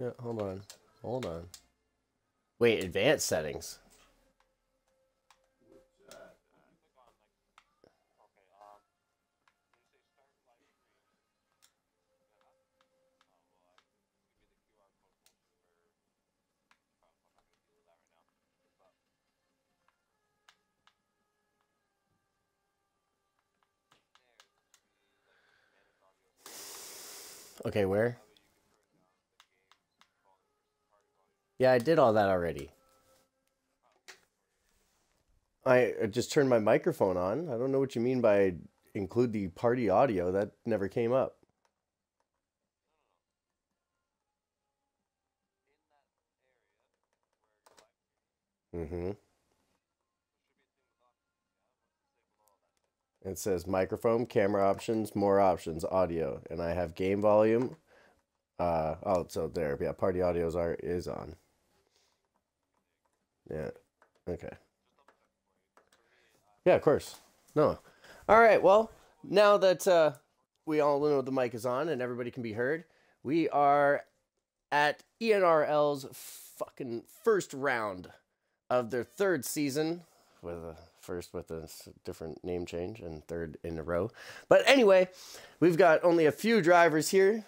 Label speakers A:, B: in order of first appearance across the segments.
A: Yeah, hold on. Hold on. Wait, advanced settings. Okay, where? Yeah, I did all that already. I just turned my microphone on. I don't know what you mean by include the party audio. That never came up. Mm-hmm. It says microphone, camera options, more options, audio, and I have game volume. Oh, so there, yeah, party audios is on. Yeah. Okay. Yeah, of course. No. All right. Well, now that we all know the mic is on and everybody can be heard, we are at ENRL's fucking first round of their third season, with a first with a different name change and third in a row. But anyway, we've got only a few drivers here.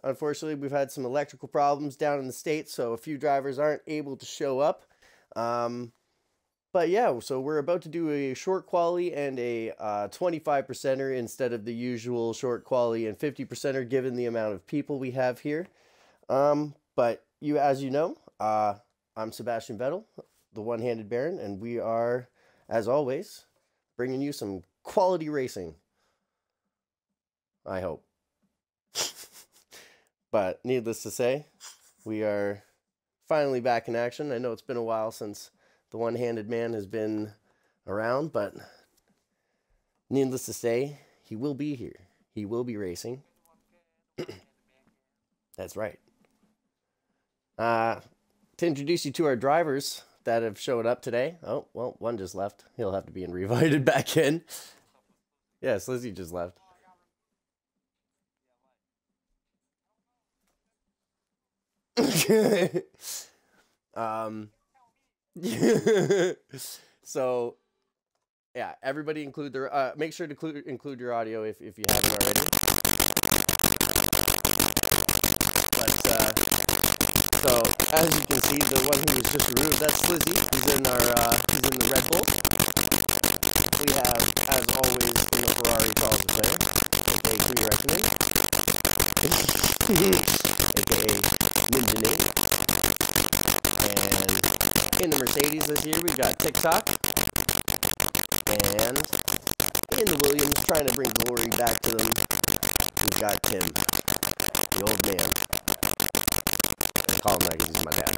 A: Unfortunately, we've had some electrical problems down in the States, so a few drivers aren't able to show up. But yeah, so we're about to do a short quali and a 25%er instead of the usual short quali and 50%er given the amount of people we have here. But as you know, I'm Sebastian Vettel, the one-handed Baron, and we are, as always, bringing you some quality racing. I hope. But needless to say, we are finally back in action. I know it's been a while since the one-handed man has been around, but needless to say, he will be here. He will be racing. That's right. To introduce you to our drivers that have showed up today. Oh, well, one just left. He'll have to be invited back in. Yes, Lizzie just left. So yeah, everybody include their make sure to include your audio if you haven't already. But so as you can see, the one who was just removed, that's Slizzy. He's in the Red Bull. We have, as always, in the Ferrari Charles Leclerc, aka Queen Reckoning, aka Ninja Nate. And in the Mercedes this year, we've got TikTok. And in the Williams, trying to bring glory back to them, we've got Tim, the old man. I call him that because he's my dad.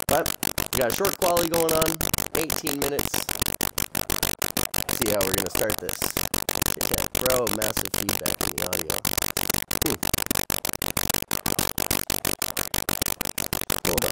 A: But we got a short quality going on, 18 minutes. See how we're going to start this. Get that bro, massive feedback in the audio. Hold on.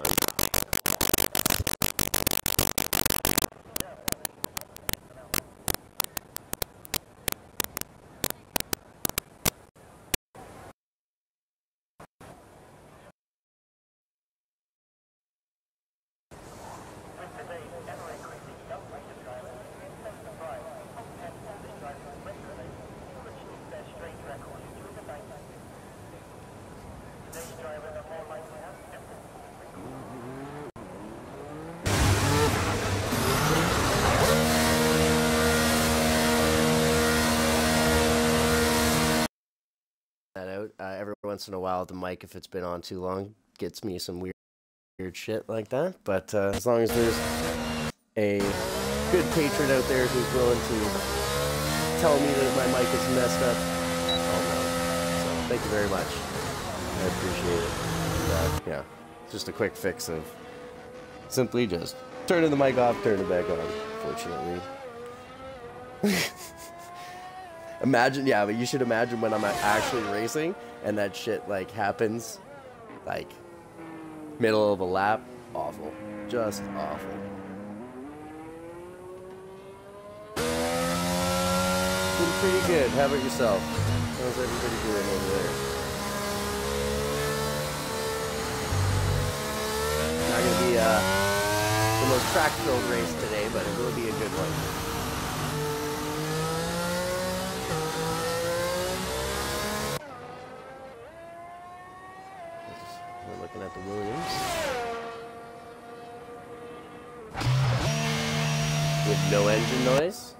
A: Out every once in a while, the mic, if it's been on too long, gets me some weird shit like that. But as long as there's a good patron out there who's willing to tell me that my mic is messed up, I'll know. So thank you very much. I appreciate it. Yeah, just a quick fix of simply just turning the mic off, turning it back on. Fortunately. Imagine, yeah, but you should imagine when I'm actually racing and that shit like happens, like middle of a lap. Awful, just awful. Doing pretty good. How about yourself? How's everybody doing over there? not going to be the most track-filled race today, but it will be a good one. We're looking at the Williams. With no engine noise.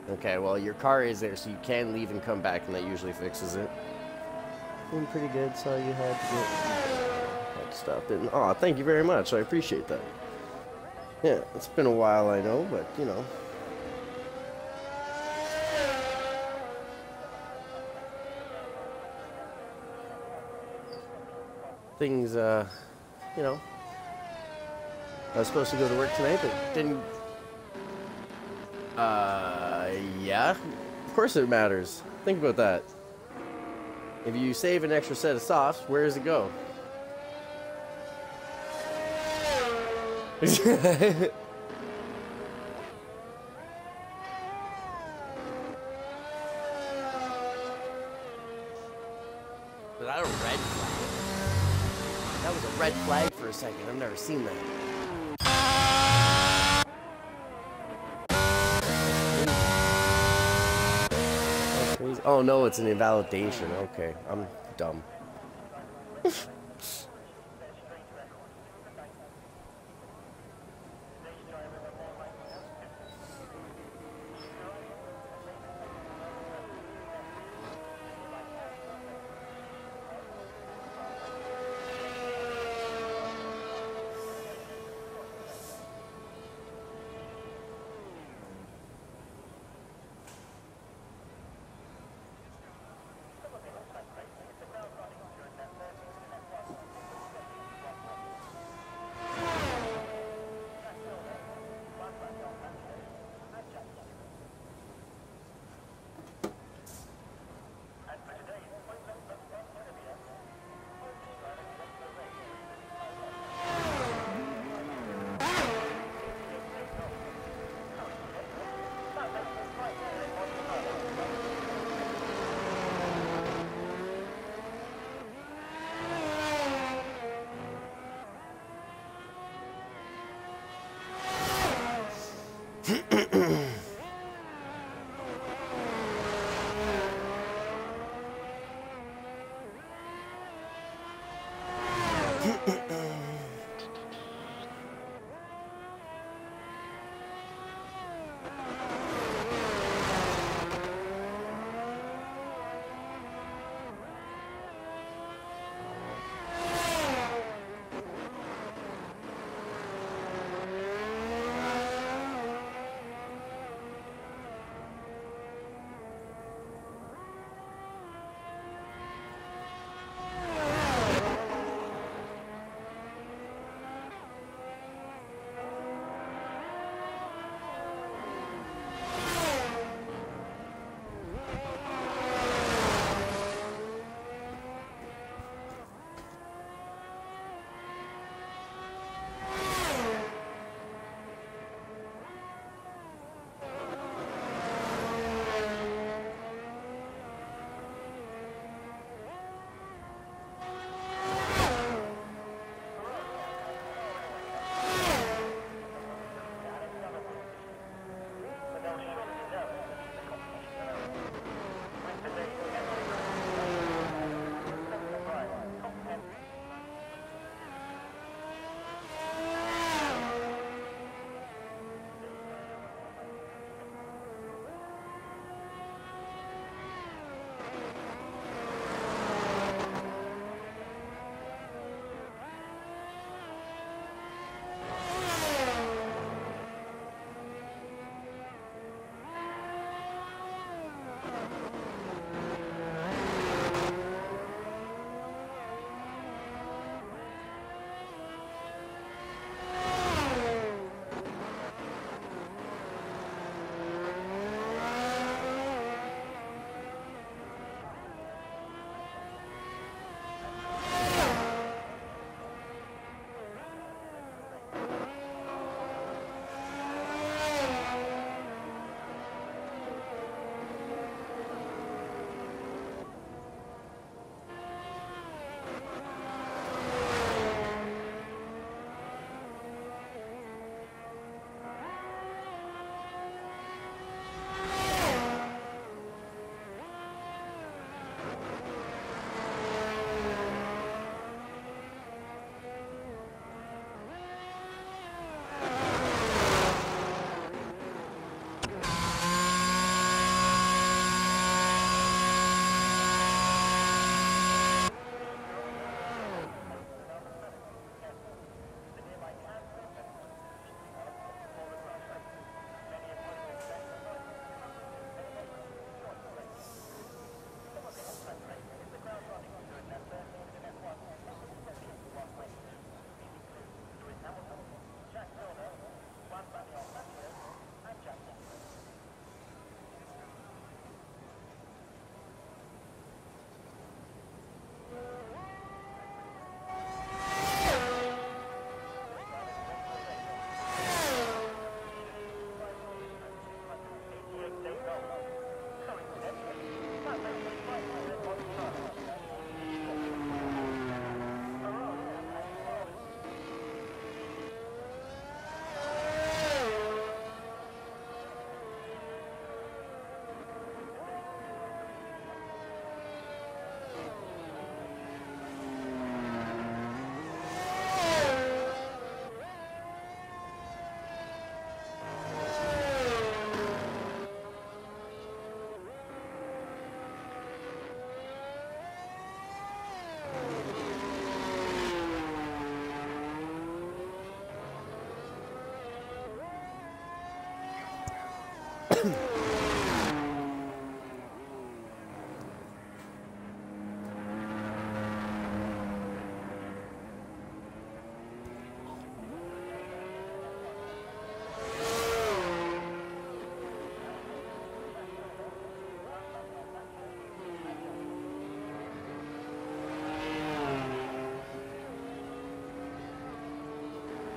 A: Okay, well, your car is there, so you can leave and come back, and that usually fixes it. Doing pretty good, so you had to stop it. Oh, thank you very much. I appreciate that. Yeah, it's been a while, I know, but, you know. Things, you know. I was supposed to go to work tonight, but didn't. Yeah. Of course it matters. Think about that. If you save an extra set of softs, where does it go? Is that a red flag? That was a red flag for a second. I've never seen that. Oh no, it's an invalidation. Okay, I'm dumb.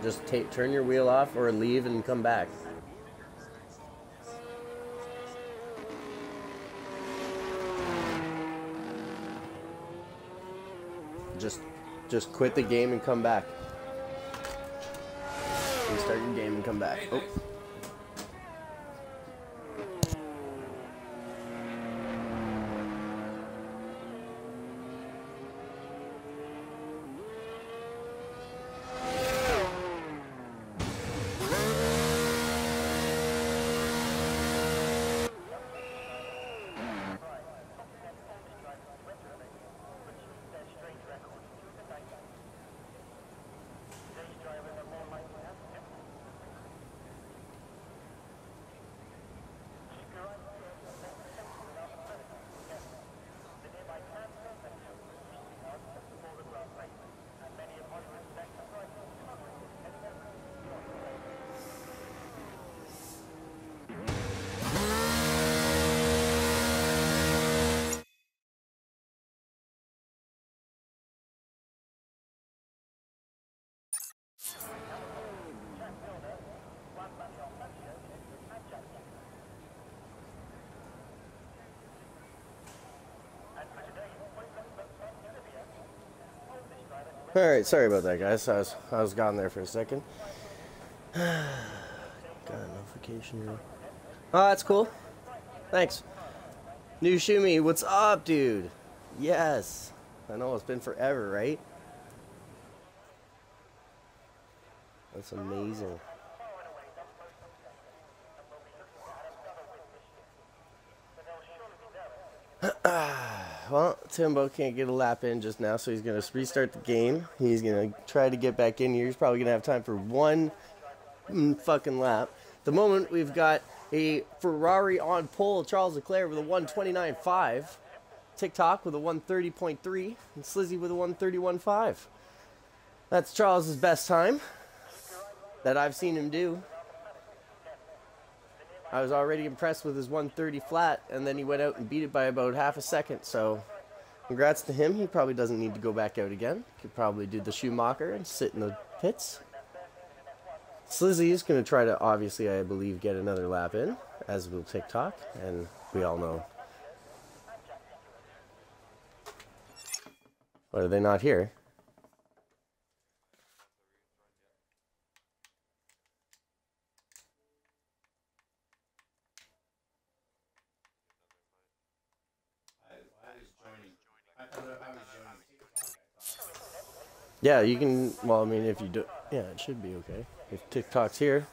A: just turn your wheel off or leave and come back. Just quit the game and come back. Restart your game and come back. Oh. All right, sorry about that, guys. I was gone there for a second. Got a notification here. Oh, that's cool. Thanks. New Shumi, what's up, dude? Yes. I know it's been forever, right? That's amazing. Well, Timbo can't get a lap in just now, so he's going to restart the game. He's going to try to get back in here. He's probably going to have time for one fucking lap. At the moment, we've got a Ferrari on pole, Charles Leclerc with a 129.5. TikTok with a 130.3. And Slizzy with a 131.5. That's Charles's best time that I've seen him do. I was already impressed with his 130 flat, and then he went out and beat it by about half a second, so congrats to him. He probably doesn't need to go back out again. Could probably do the Schumacher and sit in the pits. Slizzy is going to try to, obviously, I believe, get another lap in, as will TikTok, and we all know. What, are they not here? Yeah, you can, well, I mean, if you do, yeah, it should be okay. If TikTok's here.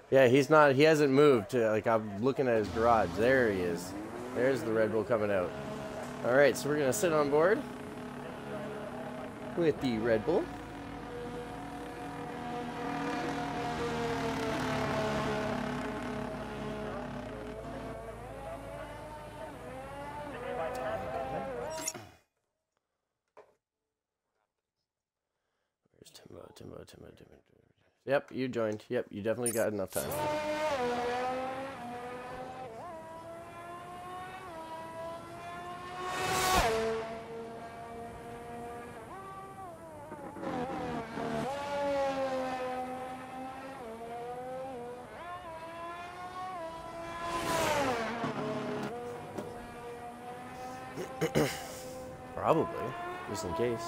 A: Yeah, he's not, he hasn't moved. Like, I'm looking at his garage. There he is. There's the Red Bull coming out. All right, so we're going to sit on board with the Red Bull. Timbo. Yep, you joined. Yep, you definitely got enough time. Probably, just in case.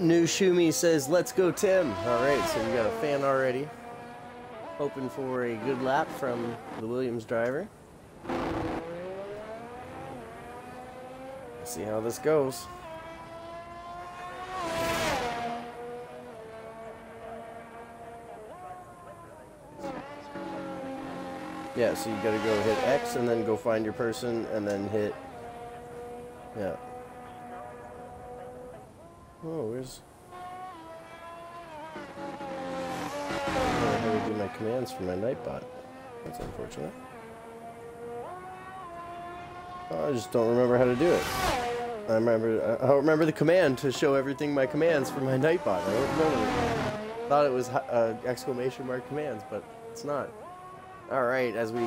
A: New Shumi says, let's go, Tim. All right, so we got a fan already. Hoping for a good lap from the Williams driver. Let's see how this goes. Yeah, so you gotta go hit X and then go find your person and then hit, yeah. Oh, where's... I don't know how to do my commands for my Nightbot. That's unfortunate. Oh, I just don't remember how to do it. I don't remember the command to show everything my commands for my Nightbot. I don't remember. Thought it was exclamation mark commands, but it's not. All right, as we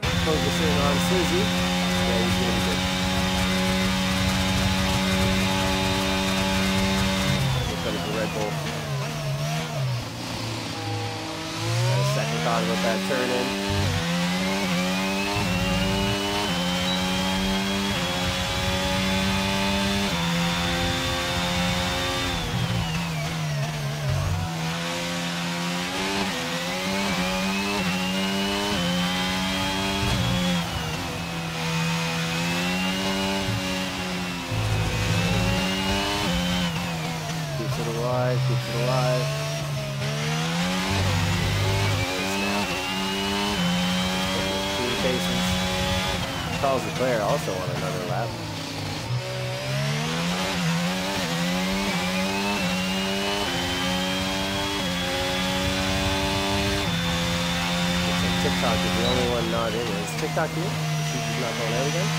A: focus in on Slizzy, yeah, he's gonna be good. Look at the Red Bull. Got a second thought about that turn in. Keeps it alive. Communications. Charles Leclerc also on another lap. Looks like TikTok is the only one not in it. Is TikTok here? She's not going out again?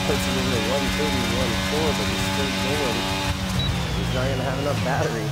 A: Puts it in the 131.4, but he's still going. He's not going to have enough battery.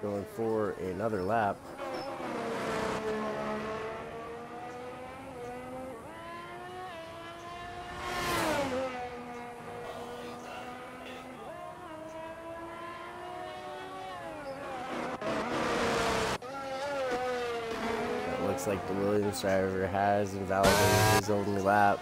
A: Going for another lap. It looks like the Williams driver has invalidated his own lap.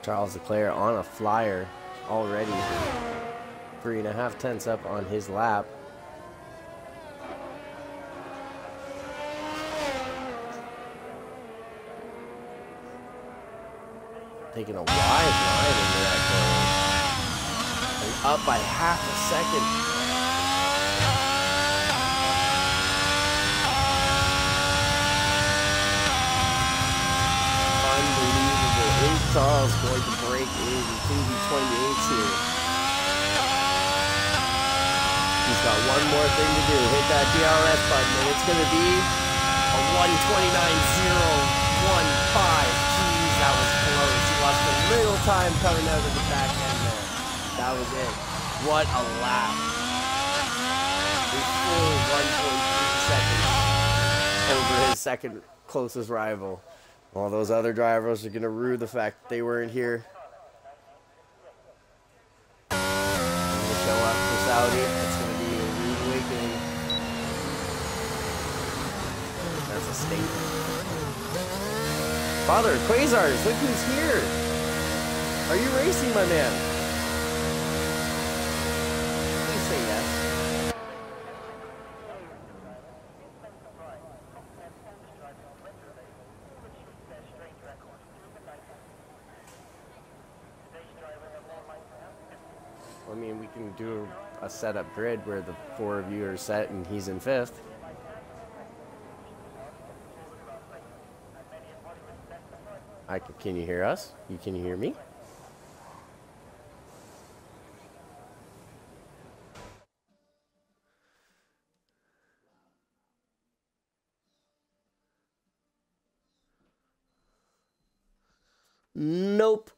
A: Charles Leclerc on a flyer already. 3.5 tenths up on his lap. Taking a wide line into that corner. And up by half a second. Unbelievable. Is Charles going to break into the 28s here? He's got one more thing to do. Hit that DRS button, and it's going to be a 129.015. Jeez, that was close. He lost a little time coming out of the back end there. That was it. What a lap. A full 1.3 seconds over his second closest rival. All those other drivers are going to rue the fact that they weren't here. We'll show up for Saudi. It's going to be a rude awakening. That's a statement. Father, Quasars, look who's here. Are you racing, my man? Please say yes. I mean, we can do a setup grid where the 4 of you are set and he's in 5th. Can you hear us? Can you hear me? Nope.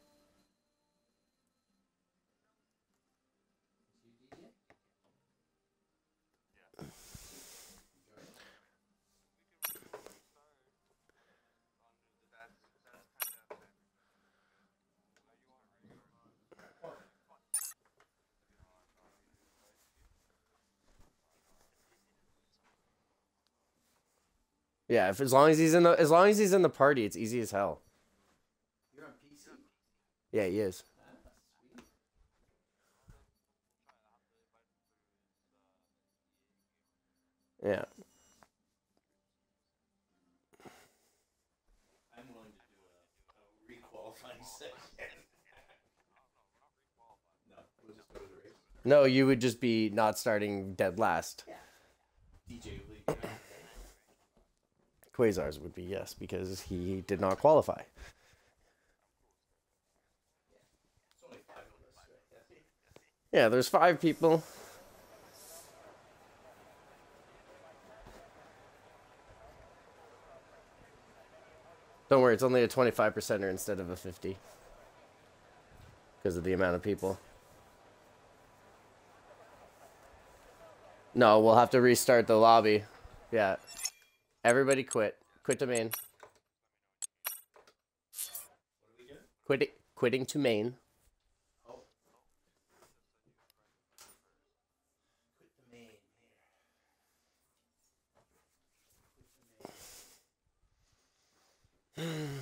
A: Yeah, if as long as he's in the party, it's easy as hell.
B: You're on PC.
A: Yeah, he is. Yeah.
B: I'm willing to do a requalifying session. No, we'll just go to the race.
A: No, you would just be not starting dead last.
B: Yeah. DJ League.
A: Quasar's would be yes, because he did not qualify.
B: It's only 5 of us, right?
A: Yeah, there's 5 people. Don't worry, it's only a 25%er instead of a 50. Because of the amount of people. No, we'll have to restart the lobby. Yeah. Everybody quit. Quit to main.
B: What are we doing?
A: Quitting to main.
B: Oh. Quit the main here.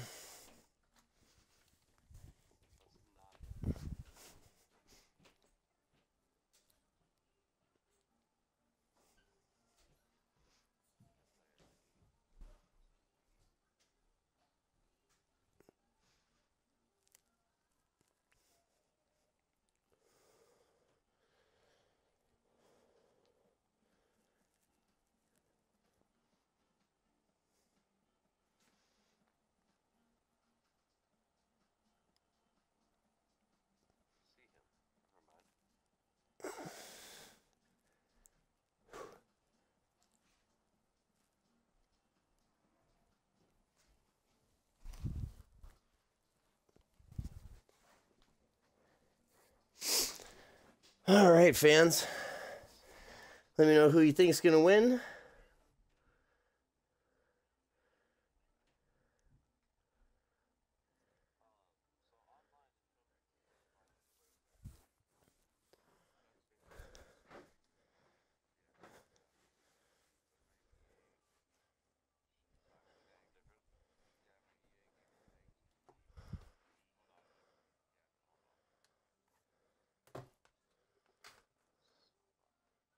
A: All right, fans. Let me know who you think is going to win.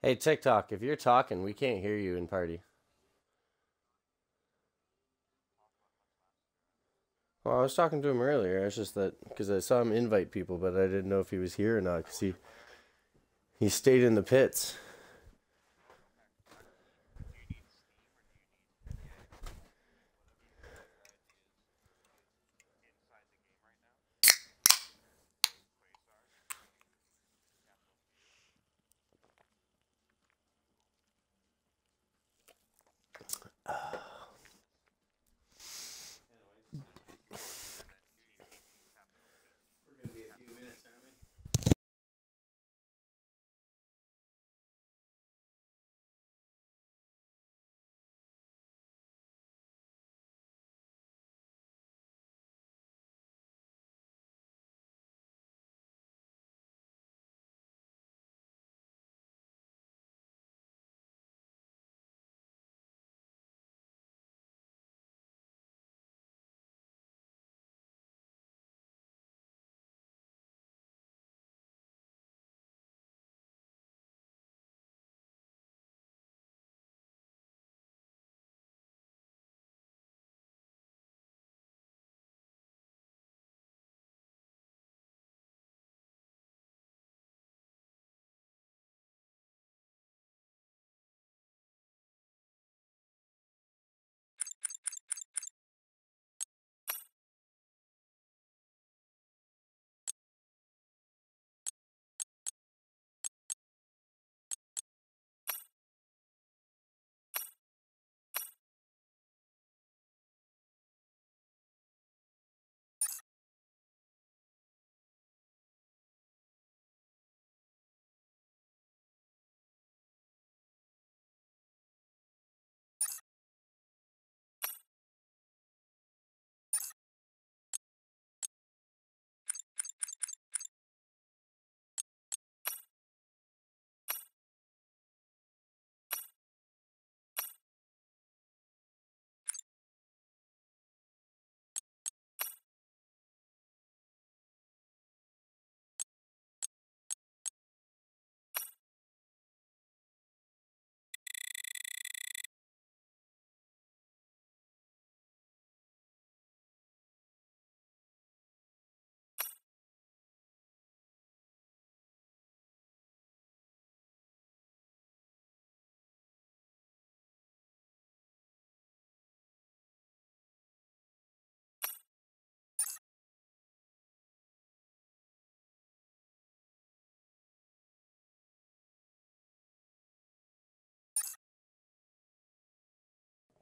A: Hey, TikTok, if you're talking, we can't hear you in party. Well, I was talking to him earlier. It's just that because I saw him invite people, but I didn't know if he was here or not because he stayed in the pits.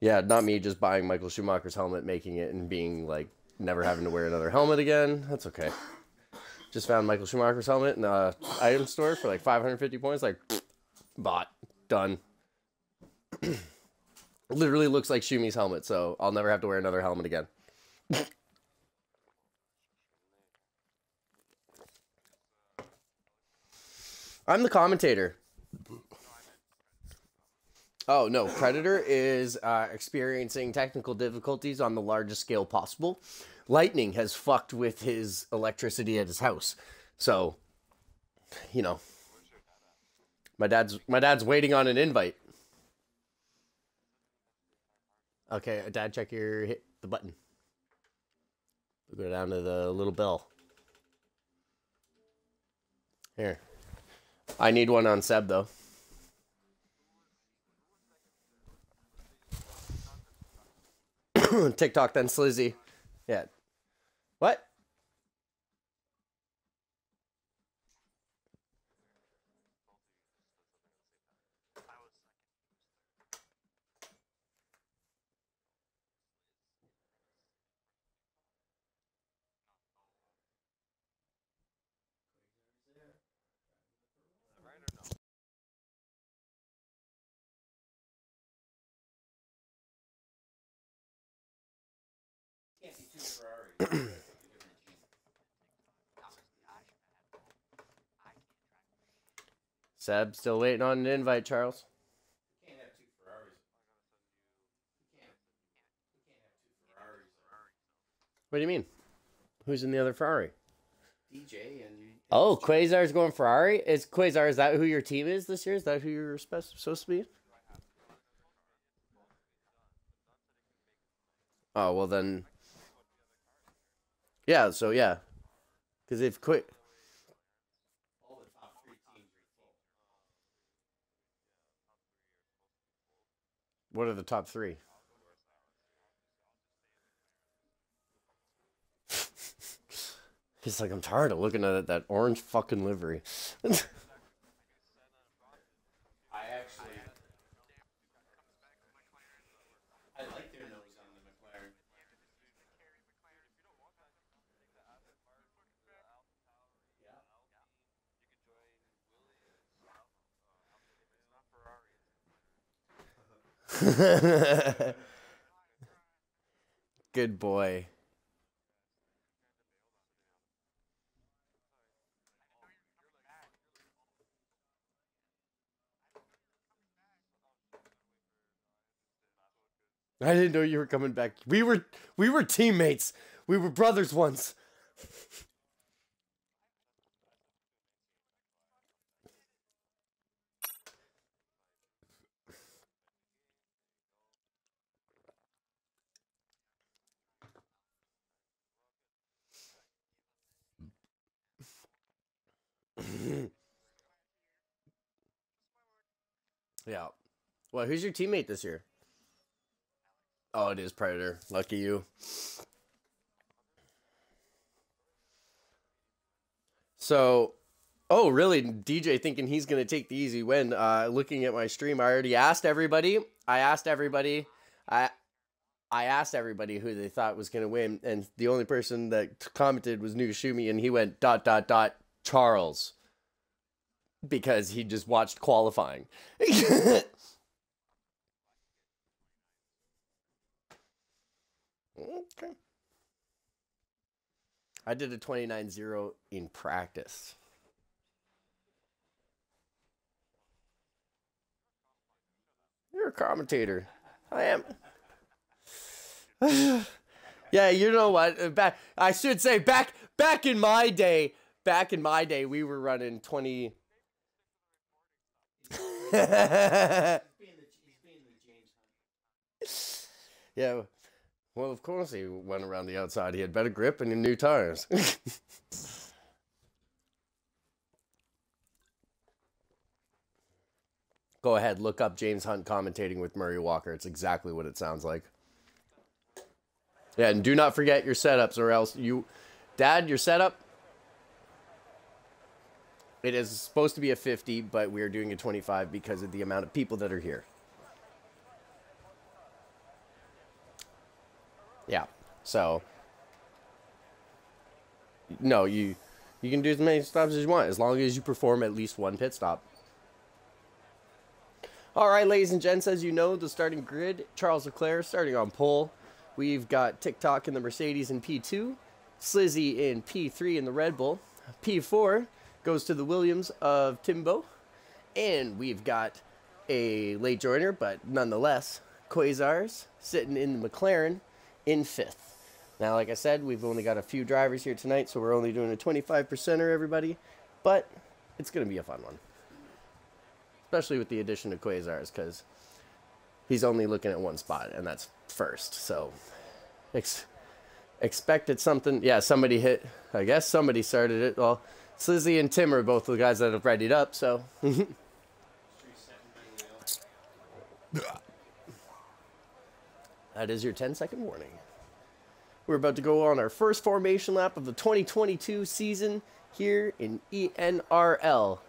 A: Yeah, not me just buying Michael Schumacher's helmet, making it, and being like never having to wear another helmet again. That's okay. Just found Michael Schumacher's helmet in the item store for like 550 points. Like, bought. Done. Literally looks like Shumi's helmet, so I'll never have to wear another helmet again. I'm the commentator. Oh, no. Predator is experiencing technical difficulties on the largest scale possible. Lightning has fucked with his electricity at his house. So, you know, my dad's waiting on an invite. Okay, Dad, check your hit the button. We'll go down to the little bell. Here. I need one on Seb, though. TikTok, then Slizzy. Yeah. What?
B: Can't be two Ferraris.
A: Seb, still waiting on an invite, Charles.
B: You can't have two Ferraris. You can't have two Ferraris.
A: What do you mean? Who's in the other Ferrari?
B: DJ and
A: Oh, Quasar's going Ferrari? Is Quasar, is that who your team is this year? Is that who you're supposed to be? Oh, well then. Yeah, so yeah. Because they've quit.
B: all the top three teams are full.
A: What are the top three? He's like, I'm tired of looking at that orange fucking livery.
B: I like their nose on the McLaren.
A: Good boy. I didn't know you were coming back. We were teammates. We were brothers once. Yeah. Well, who's your teammate this year? Oh, it is Predator. Lucky you. So, oh, really? DJ thinking he's going to take the easy win. Looking at my stream, I already asked everybody. I asked everybody who they thought was going to win, and the only person that commented was New Shumi, and he went ... Charles, because he just watched qualifying. Okay. I did a 29-0 in practice. You're a commentator. I am. Yeah, you know what? I should say back in my day, we were running 20.
B: He's being the James Hunt.
A: Yeah. Well, of course he went around the outside. He had better grip and new tires. Go ahead, look up James Hunt commentating with Murray Walker. It's exactly what it sounds like. Yeah, and do not forget your setups, or else Dad, your setup, it is supposed to be a 50, but we are doing a 25 because of the amount of people that are here. Yeah. So no, you can do as many stops as you want as long as you perform at least one pit stop. All right, ladies and gents, as you know, the starting grid, Charles Leclerc starting on pole. We've got TikTok in the Mercedes in P2, Slizzy in P3 in the Red Bull. P4 goes to the Williams of Timbo. And we've got a late joiner, but nonetheless, Quasars sitting in the McLaren in 5th. Now, like I said, we've only got a few drivers here tonight, so we're only doing a 25%er, everybody. But it's going to be a fun one. Especially with the addition of Quasars, because he's only looking at one spot, and that's first. So, expected something. Yeah, somebody hit. I guess somebody started it. Well, Slizzy and Tim are both the guys that have readied up, so. That is your 10-second warning. We're about to go on our first formation lap of the 2022 season here in ENRL.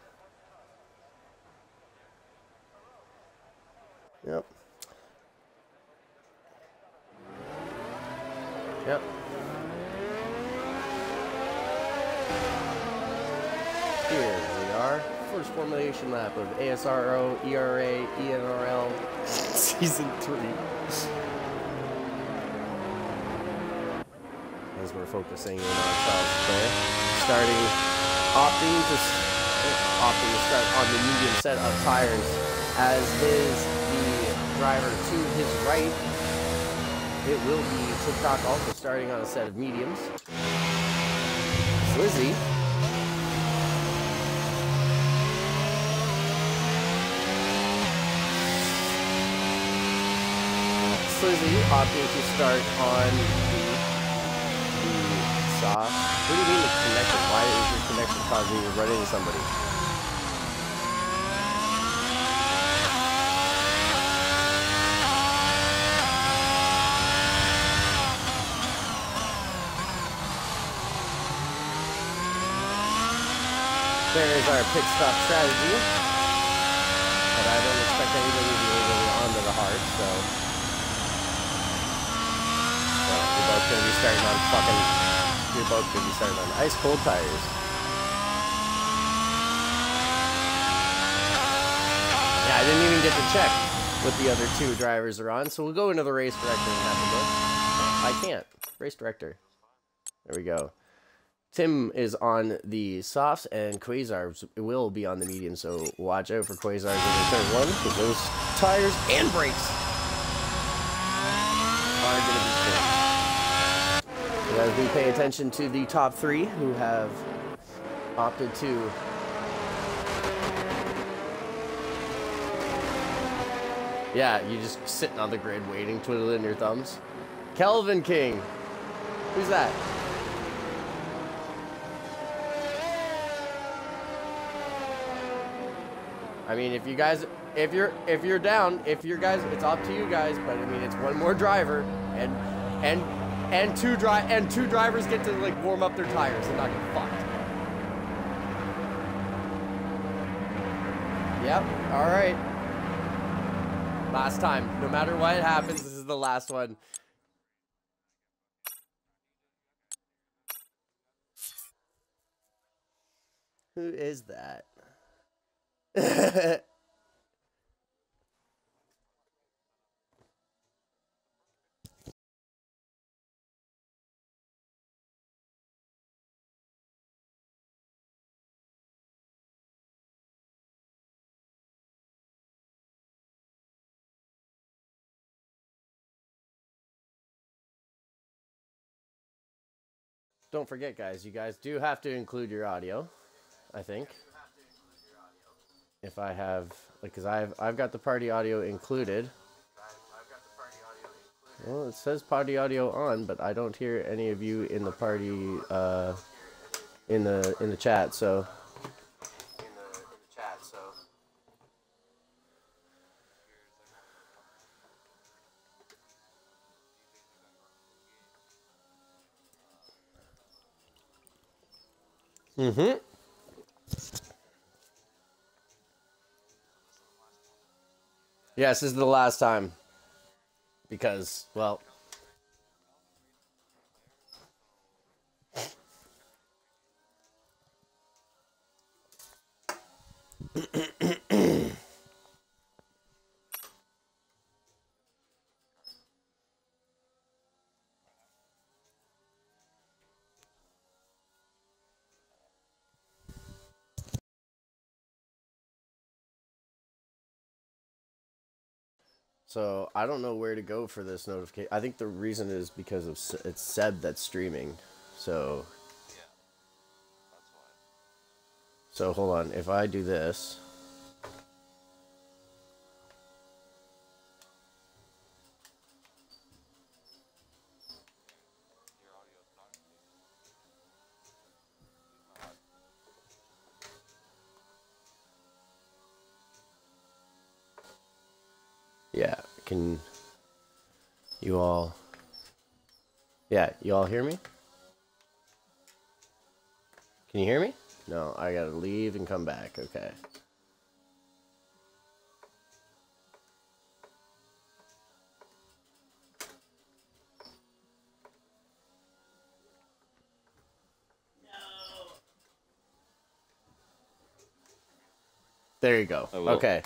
A: Yep. Yep. Here we are. First formation lap of ASRO, ERA, ENRL, Season 3. As we're focusing in on Charles Leclerc. Opting to start on the medium set of tires, as is the driver to his right. It will be TikTok also starting on a set of mediums. Slizzy. Slizzy opting to start on the soft. What do you mean the connection? Why is your connection causing you to run into somebody? There is our pit stop strategy. But I don't expect anybody to be really onto the hard, so. We're both going to be starting on You're both going to be starting on ice cold tires. Yeah, I didn't even get to check what the other two drivers are on, so we'll go into the race director and have a look. I can't. Race director. There we go. Tim is on the softs, and Quasar will be on the medium, so watch out for Quasar in the third one, because those tires and brakes are going to be good. As we pay attention to the top three who have opted to you just sitting on the grid waiting, twiddling your thumbs. Kelvin King. Who's that? I mean, if you're down, it's up to you guys, but I mean, it's one more driver and two drivers get to like warm up their tires and not get fucked. Yep. All right. Last time. No matter what happens, this is the last one. Who is that? Don't forget, guys, you guys do have to include your audio, I think. If I have, like, because I've got the party audio included. Well, it says party audio on, but I don't hear any of you in the party in the chat. So. Mm-hmm. Yes, this is the last time. Because, well, So I don't know where to go for this notification. I think the reason is because of it's Seb that's streaming. So
B: Yeah, that's why.
A: so hold on. If I do this,
B: Your audio's not connected. Use my audio.
A: yeah, can you all? Yeah, you all hear me? Can you hear me? No, I gotta leave and come back. Okay. There you go.
B: I will.
A: Okay.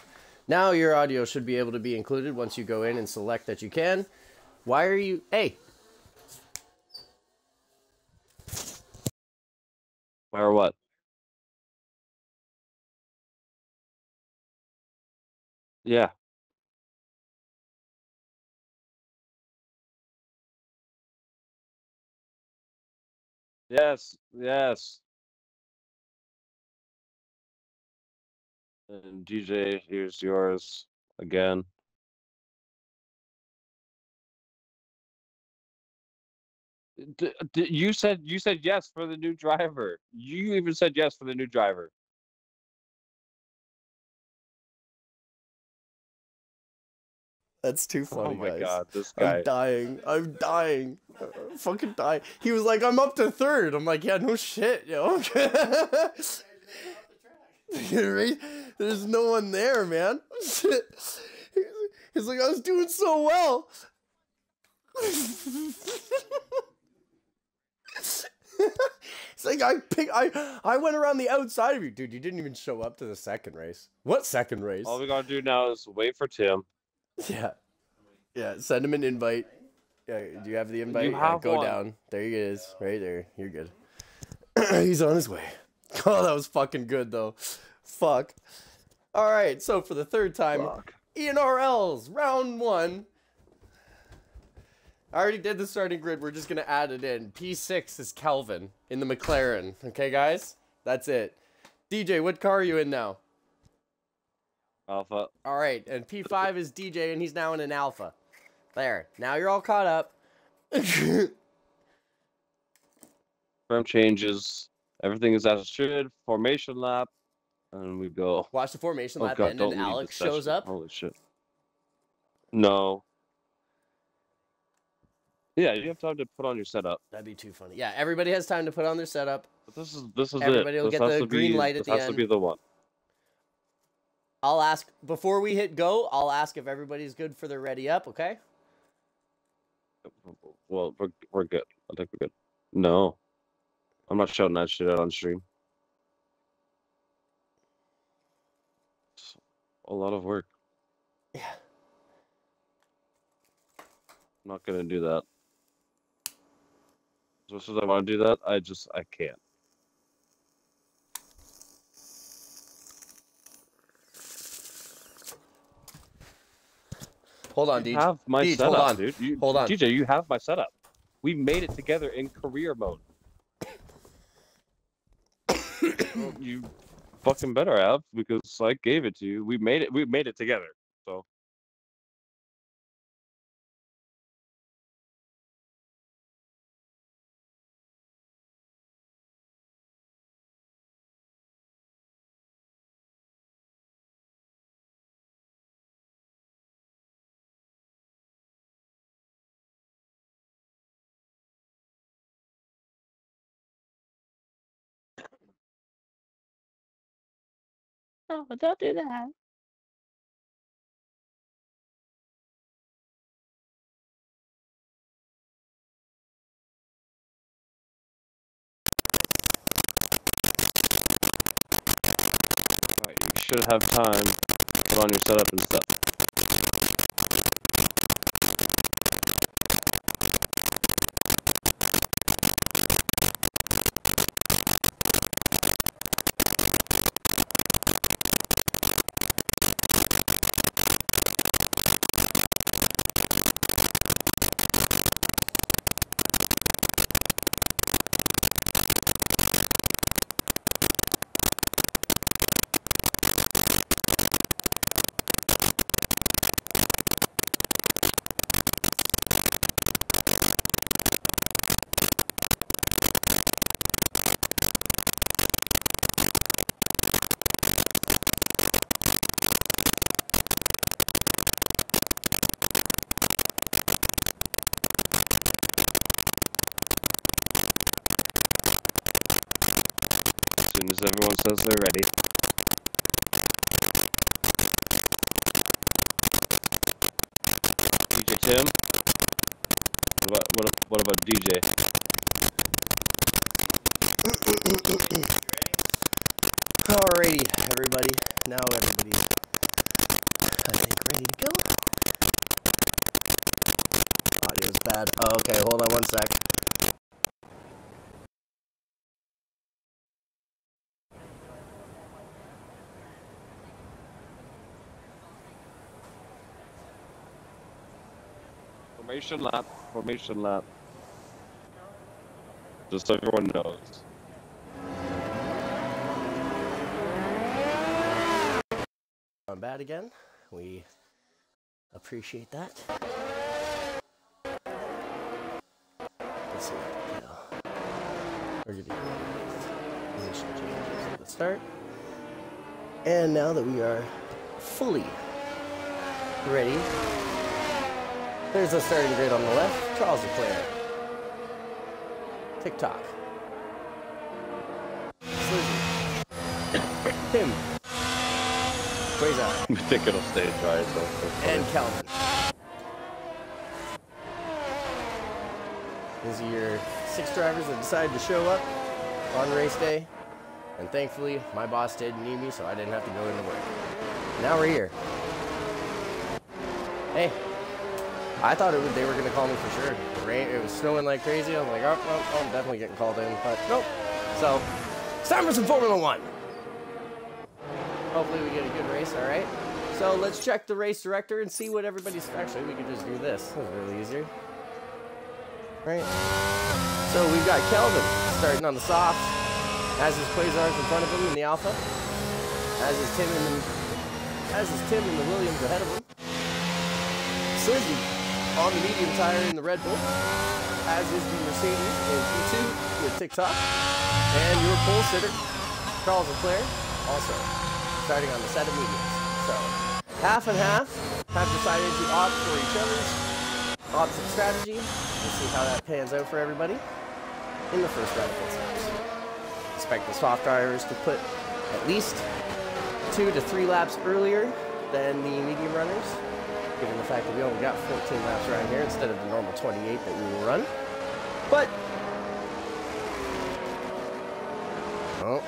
A: Now your audio should be able to be included once you go in and select that you can. Why are you... Hey!
B: Or what? Yeah. Yes. Yes. And DJ, here's yours again. You said yes for the new driver. You even said yes for the new driver.
A: That's too
B: Oh
A: funny,
B: my
A: guys.
B: God, this
A: I'm
B: guy.
A: dying. I'm dying. Fucking dying. He was like, I'm up to third. I'm like, yeah, no shit, yo. Right? There's no one there, man. He's like, I was doing so well. It's like I went around the outside of you, dude. You didn't even show up to the second race. What second race?
B: All we gotta do now is wait for Tim.
A: Yeah, yeah. Send him an invite. Yeah, do you have the invite?
B: You
A: Yeah,
B: have
A: go
B: one.
A: down. There he is, right there. You're good. He's on his way. Oh, that was fucking good though. Fuck. All right, so for the third time,
B: Fuck.
A: ENRLs round 1. I already did the starting grid. We're just gonna add it in. P6 is Kelvin in the McLaren. Okay, guys, that's it. DJ, what car are you in now?
B: Alpha.
A: All right, and P5 is DJ, and he's now in an Alpha. There. Now you're all caught up.
B: Frame changes. Everything is as it should. Formation lap. And we go.
A: Watch the formation
B: Oh
A: lap
B: God,
A: end, and
B: don't leave
A: Alex
B: this
A: shows
B: session.
A: up.
B: Holy shit. No. Yeah, you have time to put on your setup.
A: That'd be too funny. Yeah, everybody has time to put on their setup.
B: But this is
A: Everybody
B: it.
A: will
B: This
A: get
B: has
A: the
B: to
A: green
B: be,
A: light at
B: this
A: the
B: has to
A: end.
B: be the one.
A: I'll ask before we hit go. I'll ask if everybody's good for their ready up. Okay.
B: Well, we're good. I think we're good. No, I'm not shouting that shit out on stream. It's a lot of work.
A: Yeah.
B: I'm not gonna do that. As much as I want to do that, I can't.
A: Hold on,
B: You
A: Deej.
B: have my
A: Deej,
B: setup,
A: hold on.
B: dude.
A: Hold on.
B: DJ, you have my setup. We made it together in career mode. Well, you fucking better have, because I gave it to you. We made it together. So
C: Oh, don't do that.
B: all right, you should have time to put on your setup and stuff. As soon as everyone says they're ready. DJ Tim? What about DJ?
A: Alrighty, everybody. Now everybody's, I think, ready to go. Audio's bad. Oh, okay, hold on one sec.
B: Formation lap. Just so everyone knows.
A: On bad again. We appreciate that. Let's see what the hell. We're gonna do initial changes at the start. And now that we are fully ready, there's the starting grid on the left. Charles Leclerc. TikTok. Slizzy. Tim. Quasar.
B: I think it'll stay dry, so.
A: And Calvin. These are your 6 drivers that decided to show up on race day. And thankfully, my boss didn't need me, so I didn't have to go into work. Now we're here. Hey. I thought they were going to call me for sure. The rain, it was snowing like crazy. I was like, oh, well, I'm definitely getting called in. But nope. So, it's time for some Formula 1. Hopefully we get a good race, all right? So let's check the race director and see what everybody's... Actually, we could just do this. This is really easier. Right? So we've got Kelvin starting on the soft. As is Quasars in front of him in the Alpha. As is Tim in the Williams ahead of him. Slizzy on the medium tire in the Red Bull, as is the Mercedes in P2 with TikTok, and your pole sitter, Charles Leclerc, also starting on the set of mediums. So, half and half have decided to opt for each other's opposite strategy. We'll see how that pans out for everybody in the first round of pit stops. Expect the soft drivers to put at least 2 to 3 laps earlier than the medium runners, given the fact that we only got 14 laps around here instead of the normal 28 that we will run. But, oh,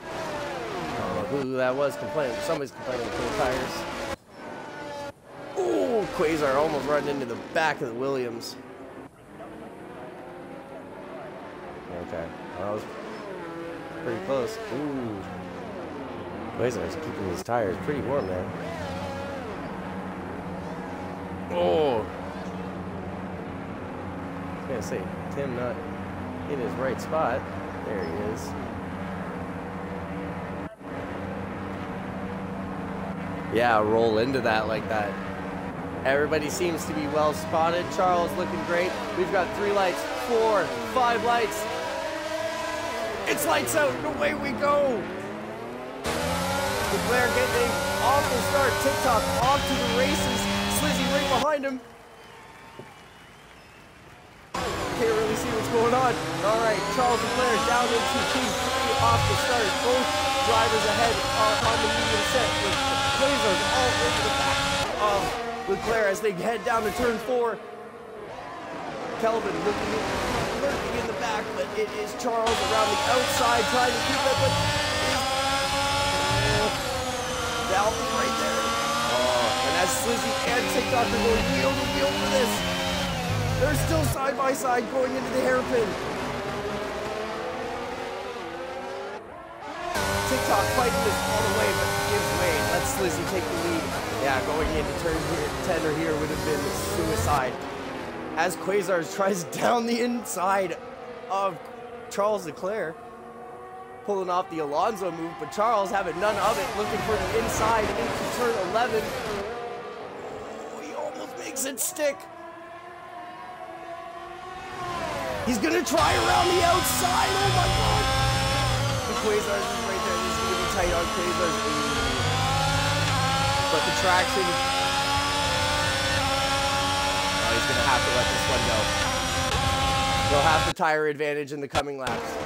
A: I don't know who that was complaining. Somebody's complaining with cool tires. Ooh, Quasar almost running into the back of the Williams. Okay, well, that was pretty close. Ooh, Quasar's keeping his tires pretty warm there. Oh! I was gonna say, Tim not in his right spot. There he is. Yeah, roll into that like that. Everybody seems to be well spotted. Charles looking great. We've got 3 lights, 4, 5 lights. It's lights out and away we go! Leclerc getting off the start. TikTok off to the races. Slizzy right behind him. Can't really see what's going on. All right, Charles Leclerc down into P3 off the start. Both drivers ahead on the medium set with Quasars all over the back of Leclerc as they head down to turn 4. Kelvin lurking in the back, but it is Charles around the outside trying to keep it, but Alpha's right there. Oh, and as Slizzy and TikTok are going wheel to wheel for this, they're still side by side going into the hairpin. TikTok fighting this all the way, but gives way. Let Slizzy take the lead. Yeah, going into turn 10 or here would have been suicide. As Quasars tries down the inside of Charles Leclerc, pulling off the Alonso move, but Charles having none of it, looking for the inside into turn 11. Oh, he almost makes it stick. He's gonna try around the outside. Oh my God! The Quasars is right there. This is gonna be tight on Quasars. But the traction. Oh, he's gonna have to let this one go. They'll have the tire advantage in the coming laps.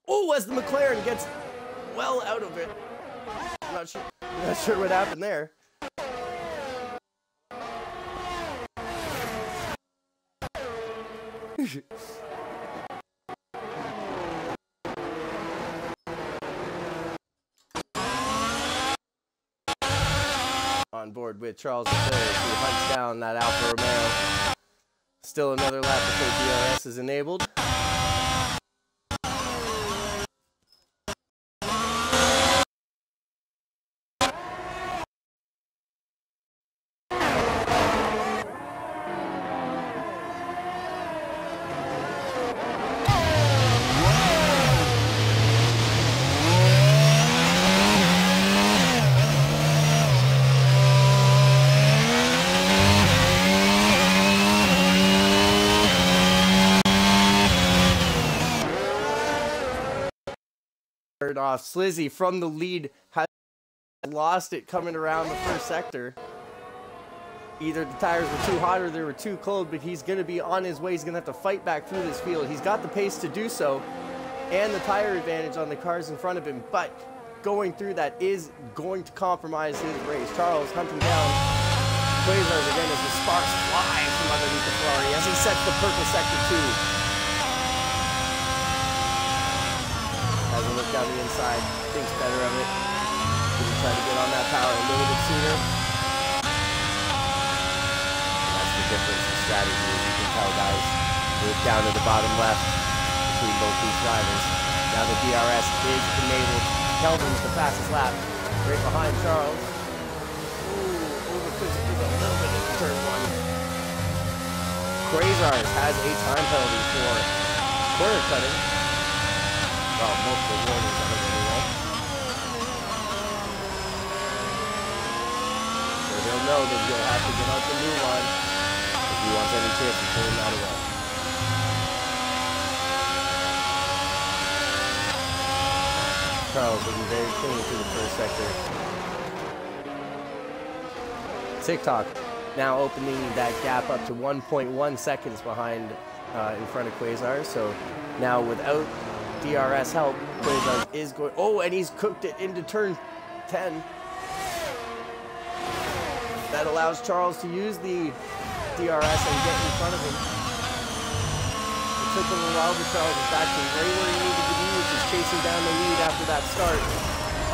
A: Oh, as the McLaren gets well out of it. I'm not sure what happened there. On board with Charles Leclerc, who hunts down that Alfa Romeo. Still another lap before DRS is enabled. Off. Slizzy from the lead has lost it coming around the first sector. Either the tires were too hot or they were too cold, but he's going to be on his way. He's going to have to fight back through this field. He's got the pace to do so and the tire advantage on the cars in front of him, but going through that is going to compromise his race. Charles hunting down Quasars again as the sparks fly from underneath the Ferrari as he sets the purple sector 2. Has a look down the inside, thinks better of it. Gonna try to get on that power a little bit sooner. That's the difference in strategy, as you can tell, guys. Look down to the bottom left between both these drivers. Now the DRS is enabled. Kelvin's the fastest lap, right behind Charles. Ooh, overcooks a little bit into turn 1. Quasars has a time penalty for corner cutting. Well, multiple warnings on it anyway. So he'll know that he'll have to get out the new one if he wants any chance of pulling that away. Charles looking very clean through the first sector. TikTok now opening that gap up to 1.1 seconds behind in front of Quasar. So now without DRS help, Quasar is going. Oh, and he's cooked it into turn 10. That allows Charles to use the DRS and get in front of him. It took him a while, but Charles is back to right where he needed to be, which is chasing down the lead after that start.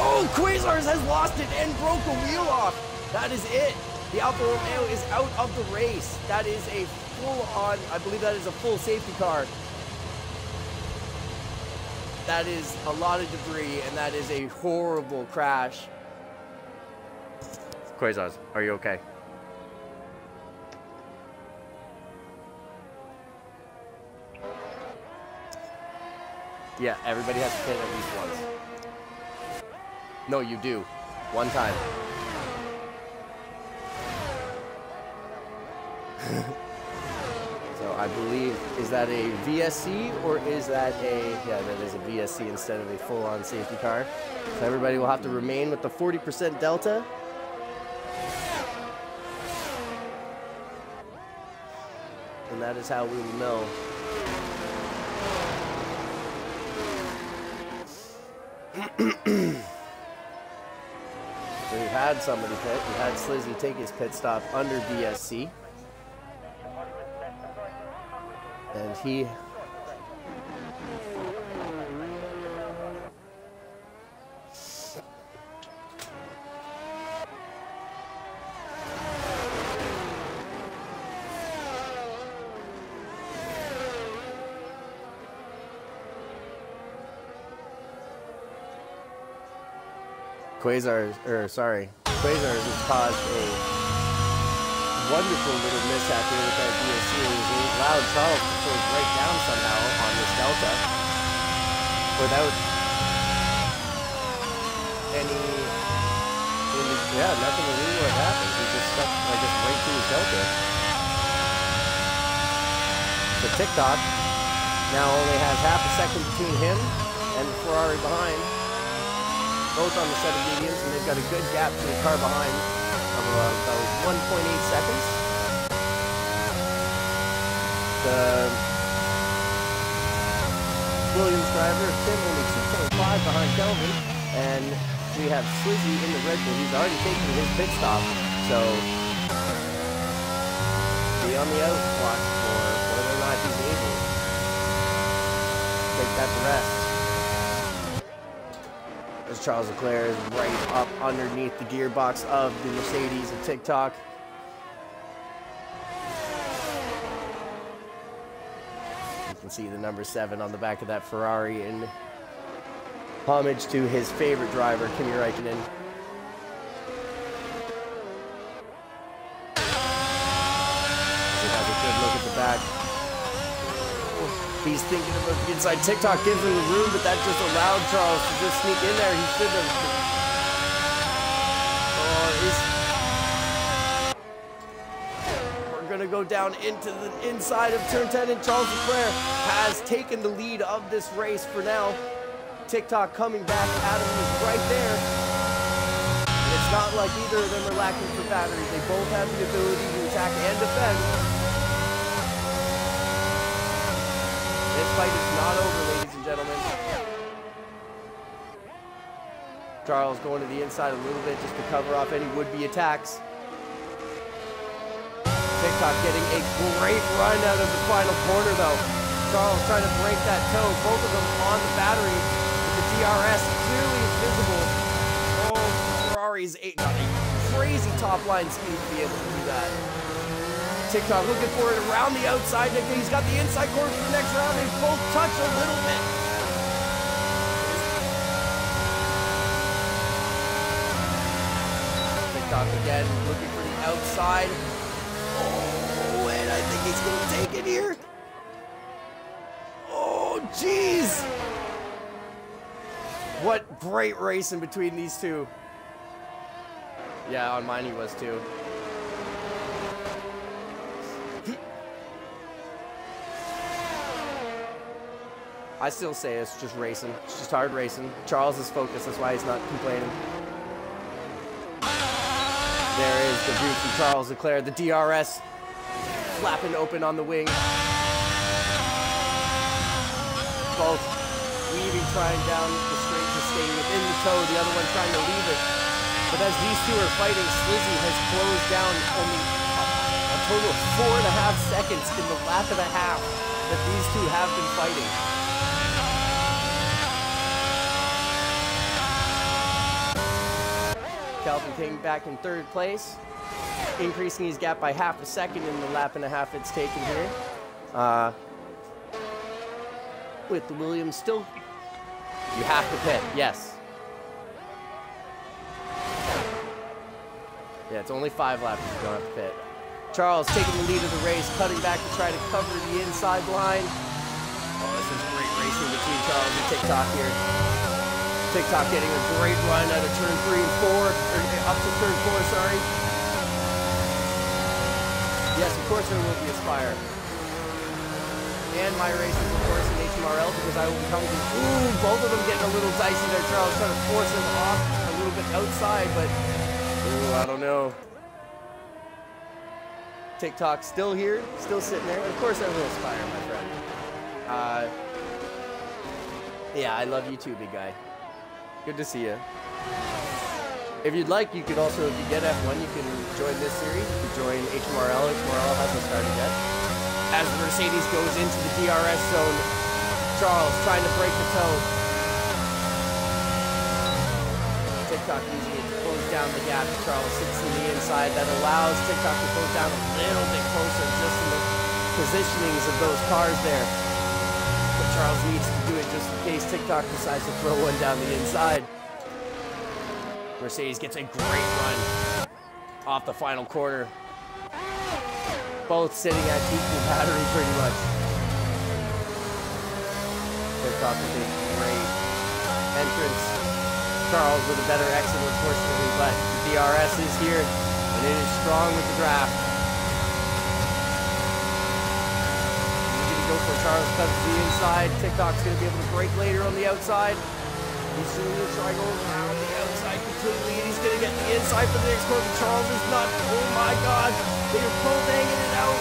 A: Oh, Quasars has lost it and broke a wheel off. That is it. The Alfa Romeo is out of the race. That is a full-on, I believe that is a full safety car. That is a lot of debris, and that is a horrible crash. Quasars, are you okay? Yeah, everybody has to pit at least once. No, you do. One time. So I believe, is that a VSC or is that a, yeah, that is a VSC instead of a full-on safety car. So everybody will have to remain with the 40% delta. And that is how we will know. So we've had somebody pit. We had Slizzy take his pit stop under DSC. And he... Quasars has caused a wonderful little mishap here with that DS series. Allowed Charles to close right down somehow on this Delta without any, nothing illegal had happened. He just stuck, I guess, right to his Delta. So TikTok now only has half a second between him and the Ferrari behind, both on the set of mediums, and they've got a good gap to the car behind of about 1.8 seconds. The Williams driver, Tim, only 2.5 behind Kelvin, and we have Slizzy in the Red Bull. He's already taken his pit stop, so be on the out watch for whether or not he's able to take that to rest. As Charles Leclerc is right up underneath the gearbox of the Mercedes of TikTok. You can see the number 7 on the back of that Ferrari in homage to his favorite driver, Kimi Räikkönen. He has a good look at the back. He's thinking about the inside. TikTok gives him the room, but that just allowed Charles to just sneak in there. He should have. We're going to go down into the inside of turn 10, and Charles Leclerc has taken the lead of this race for now. TikTok coming back. Adam is right there. And it's not like either of them are lacking for battery. They both have the ability to attack and defend. This fight is not over, ladies and gentlemen. Charles going to the inside a little bit just to cover off any would-be attacks. TikTok getting a great run out of the final corner, though. Charles trying to break that toe. Both of them on the battery. With the DRS clearly visible. Oh, Ferrari's got a crazy top-line speed to be able to do that. TikTok looking for it around the outside. He's got the inside corner for the next round. They both touch a little bit. TikTok again looking for the outside. Oh, and I think he's going to take it here. Oh, jeez. What great racing between these two. Yeah, on mine he was too. I still say it's just racing. It's just hard racing. Charles is focused. That's why he's not complaining. There is the view from Charles Leclerc. The DRS flapping open on the wing. Both weaving, trying down the straight to stay within the toe. The other one trying to leave it. But as these two are fighting, Slizzy has closed down only a total of 4.5 seconds in the lap and a half that these two have been fighting. Calvin King back in 3rd place, increasing his gap by half a second in the lap and a half it's taken here. With the Williams still, you have to pit, yes. Yeah, it's only 5 laps, you don't have to pit. Charles taking the lead of the race, cutting back to try to cover the inside line. Oh, this is great racing between Charles and TikTok here. TikTok getting a great run out of turn 3 and 4, or up to turn 4, sorry. Yes, of course there will be a Spire. And my races, of course, in HMRL, because I will be coming to, ooh, both of them getting a little dicey there. Charles trying to force him off a little bit outside, but, ooh, I don't know. TikTok still here, still sitting there. Of course I will Spire, my friend. Yeah, I love you too, big guy. Good to see you. If you'd like, you could also, if you get F1, you can join this series. You could join HMRL. HMRL hasn't started yet. As the Mercedes goes into the DRS zone, Charles trying to break the toe. TikTok using it to close down the gap. Charles sits in the inside. That allows TikTok to close down a little bit closer just in the positionings of those cars there. But Charles needs to do it just in case TikTok decides to throw one down the inside. Mercedes gets a great run off the final corner. Both sitting at equal battery pretty much. Tick-Tock with a great entrance. Charles with a better exit, unfortunately, but the DRS is here, and it is strong with the draft. He's going to go for Charles, cuts to the inside. Tick-Tock's going to be able to brake later on the outside. He's going to try going around the outside completely, and he's going to get the inside for the next corner. Charles is not. Oh my God! They're both hanging it out.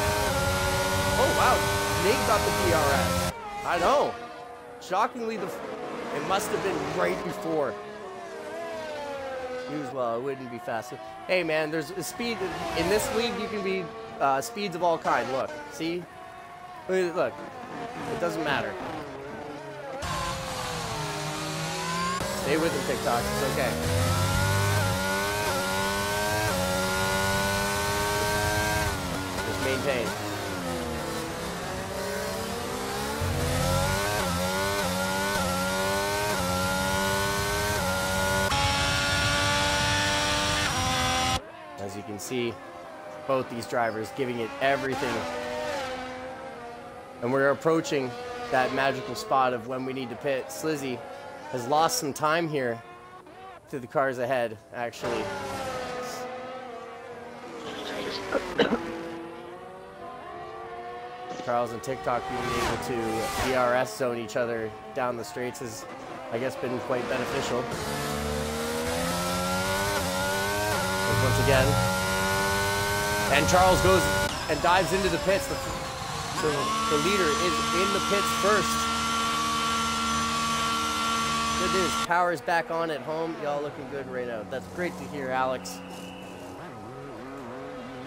A: Oh wow! Nate got the DRS. I know. Shockingly, it must have been right before. News, well, it wouldn't be fast. Hey man, there's a speed in this league. You can be speeds of all kind. Look, see, look, it doesn't matter. Stay with him, Tick-Tock. It's okay. Just maintain. As you can see, both these drivers giving it everything. And we're approaching that magical spot of when we need to pit. Slizzy has lost some time here to the cars ahead, actually. Charles and Tick-Tock being able to DRS zone each other down the straights has, I guess, been quite beneficial. Once again, and Charles goes and dives into the pits. So the leader is in the pits first. Good news, power is back on at home. Y'all looking good right now. That's great to hear, Alex.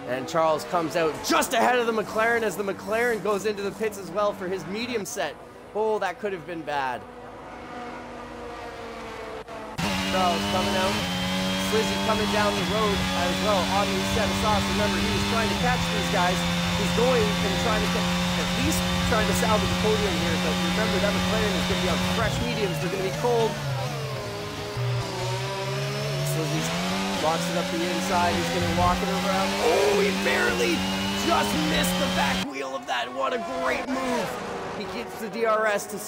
A: And Charles comes out just ahead of the McLaren as the McLaren goes into the pits as well for his medium set. Oh, that could have been bad. Charles coming out. Slizzy coming down the road as well on the set of sauce. Remember, he was trying to catch these guys. He's going and trying to get, at least trying to salvage the podium here. But remember, that McLaren is going to be on fresh mediums. They're going to be cold. Slizzy locks it up the inside. He's going to walk it around. Oh, he barely just missed the back wheel of that. What a great move. He gets the DRS to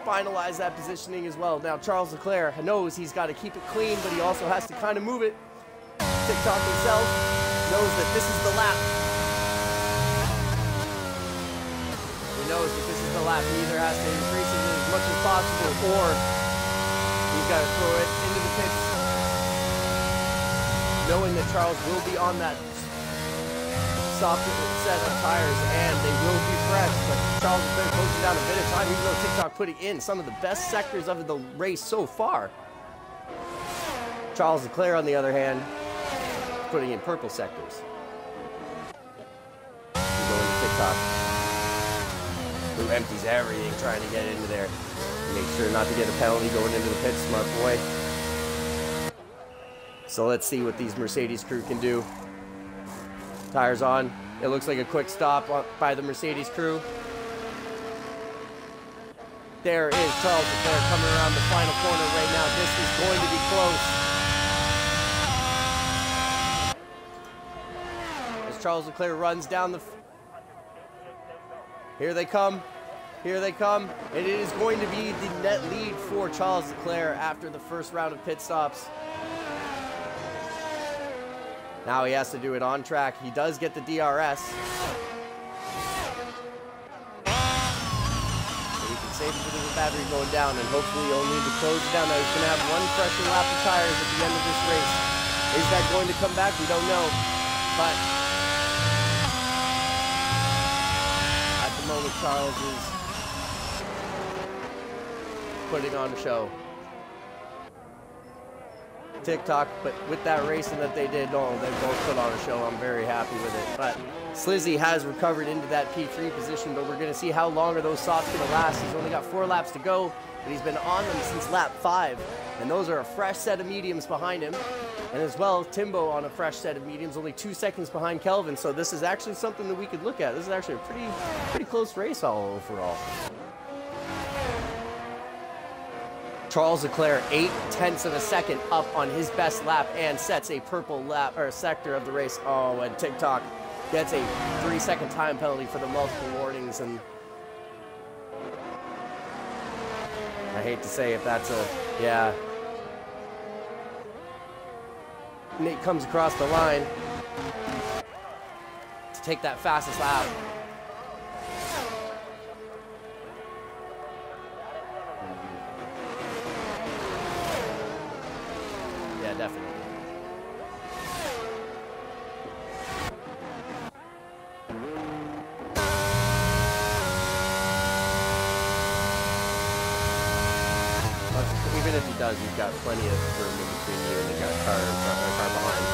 A: finalize that positioning as well. Now Charles Leclerc knows he's got to keep it clean, but he also has to kind of move it. Tick-Tock himself knows that this is the lap. He knows that this is the lap. He either has to increase it as much as possible, or he's got to throw it into the pits, knowing that Charles will be on that soft set of tires, and they will be fresh, but Charles has been closing down a bit of time, even though Tick-Tock putting in some of the best sectors of the race so far. Charles Leclerc, on the other hand, putting in purple sectors. He's going to Tick-Tock, who empties everything trying to get into there. Make sure not to get a penalty going into the pit, smart boy. So let's see what these Mercedes crew can do. Tires on. It looks like a quick stop by the Mercedes crew. There is Charles Leclerc coming around the final corner right now. This is going to be close. As Charles Leclerc runs down the... Here they come. Here they come. And it is going to be the net lead for Charles Leclerc after the first round of pit stops. Now he has to do it on track. He does get the DRS. So he can save a bit of the battery going down, and hopefully he'll need to close it down. Now he's going to have one fresher lap of tires at the end of this race. Is that going to come back? We don't know. But at the moment, Charles is putting on a show. Tick-Tock, but with that racing that they did, oh, they both put on a show. I'm very happy with it. But Slizzy has recovered into that P3 position, but we're going to see how long are those softs going to last. He's only got 4 laps to go, but he's been on them since lap 5, and those are a fresh set of mediums behind him. And as well, Timbo on a fresh set of mediums, only 2 seconds behind Kelvin. So this is actually something that we could look at. This is actually a pretty close race all overall. Charles Leclerc 0.8 of a second up on his best lap and sets a purple lap or sector of the race. Oh, and TikTok gets a 3-second time penalty for the multiple warnings. And I hate to say if that's a, yeah. Nate comes across the line to take that fastest lap. Yeah, definitely. Even if he does, you've got plenty of room in between you and the car in front and the car behind.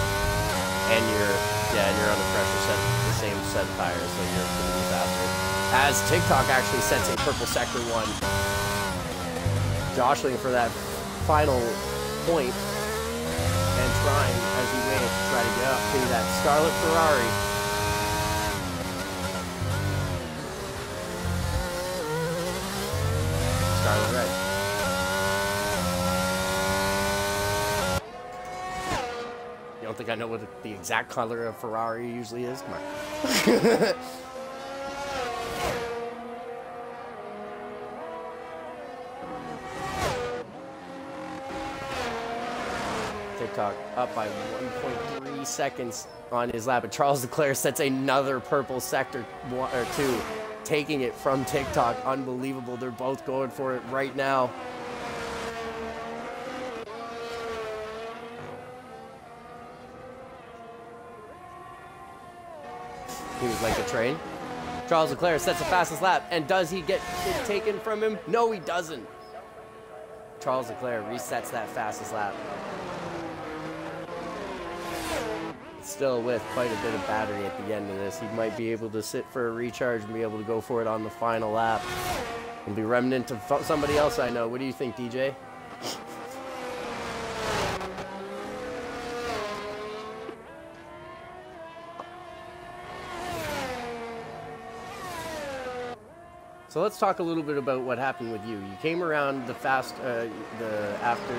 A: And you're on the pressure set, the same set of tires, so you're going to be faster. As TikTok actually sets a purple sector 1, jostling for that final point and trying as he waits to try to get up to that scarlet Ferrari. Scarlet red. You don't think I know what the exact color of Ferrari usually is? Come on. TikTok up by 1.3 seconds on his lap, and Charles Leclerc sets another purple sector 1 or 2, taking it from TikTok. Unbelievable. They're both going for it right now. He was like a train. Charles Leclerc sets the fastest lap, and does he get it taken from him? No, he doesn't. Charles Leclerc resets that fastest lap. Still with quite a bit of battery at the end of this. He might be able to sit for a recharge and be able to go for it on the final lap. It'll be remnant of somebody else I know. What do you think, DJ? So let's talk a little bit about what happened with you. You came around the fast, after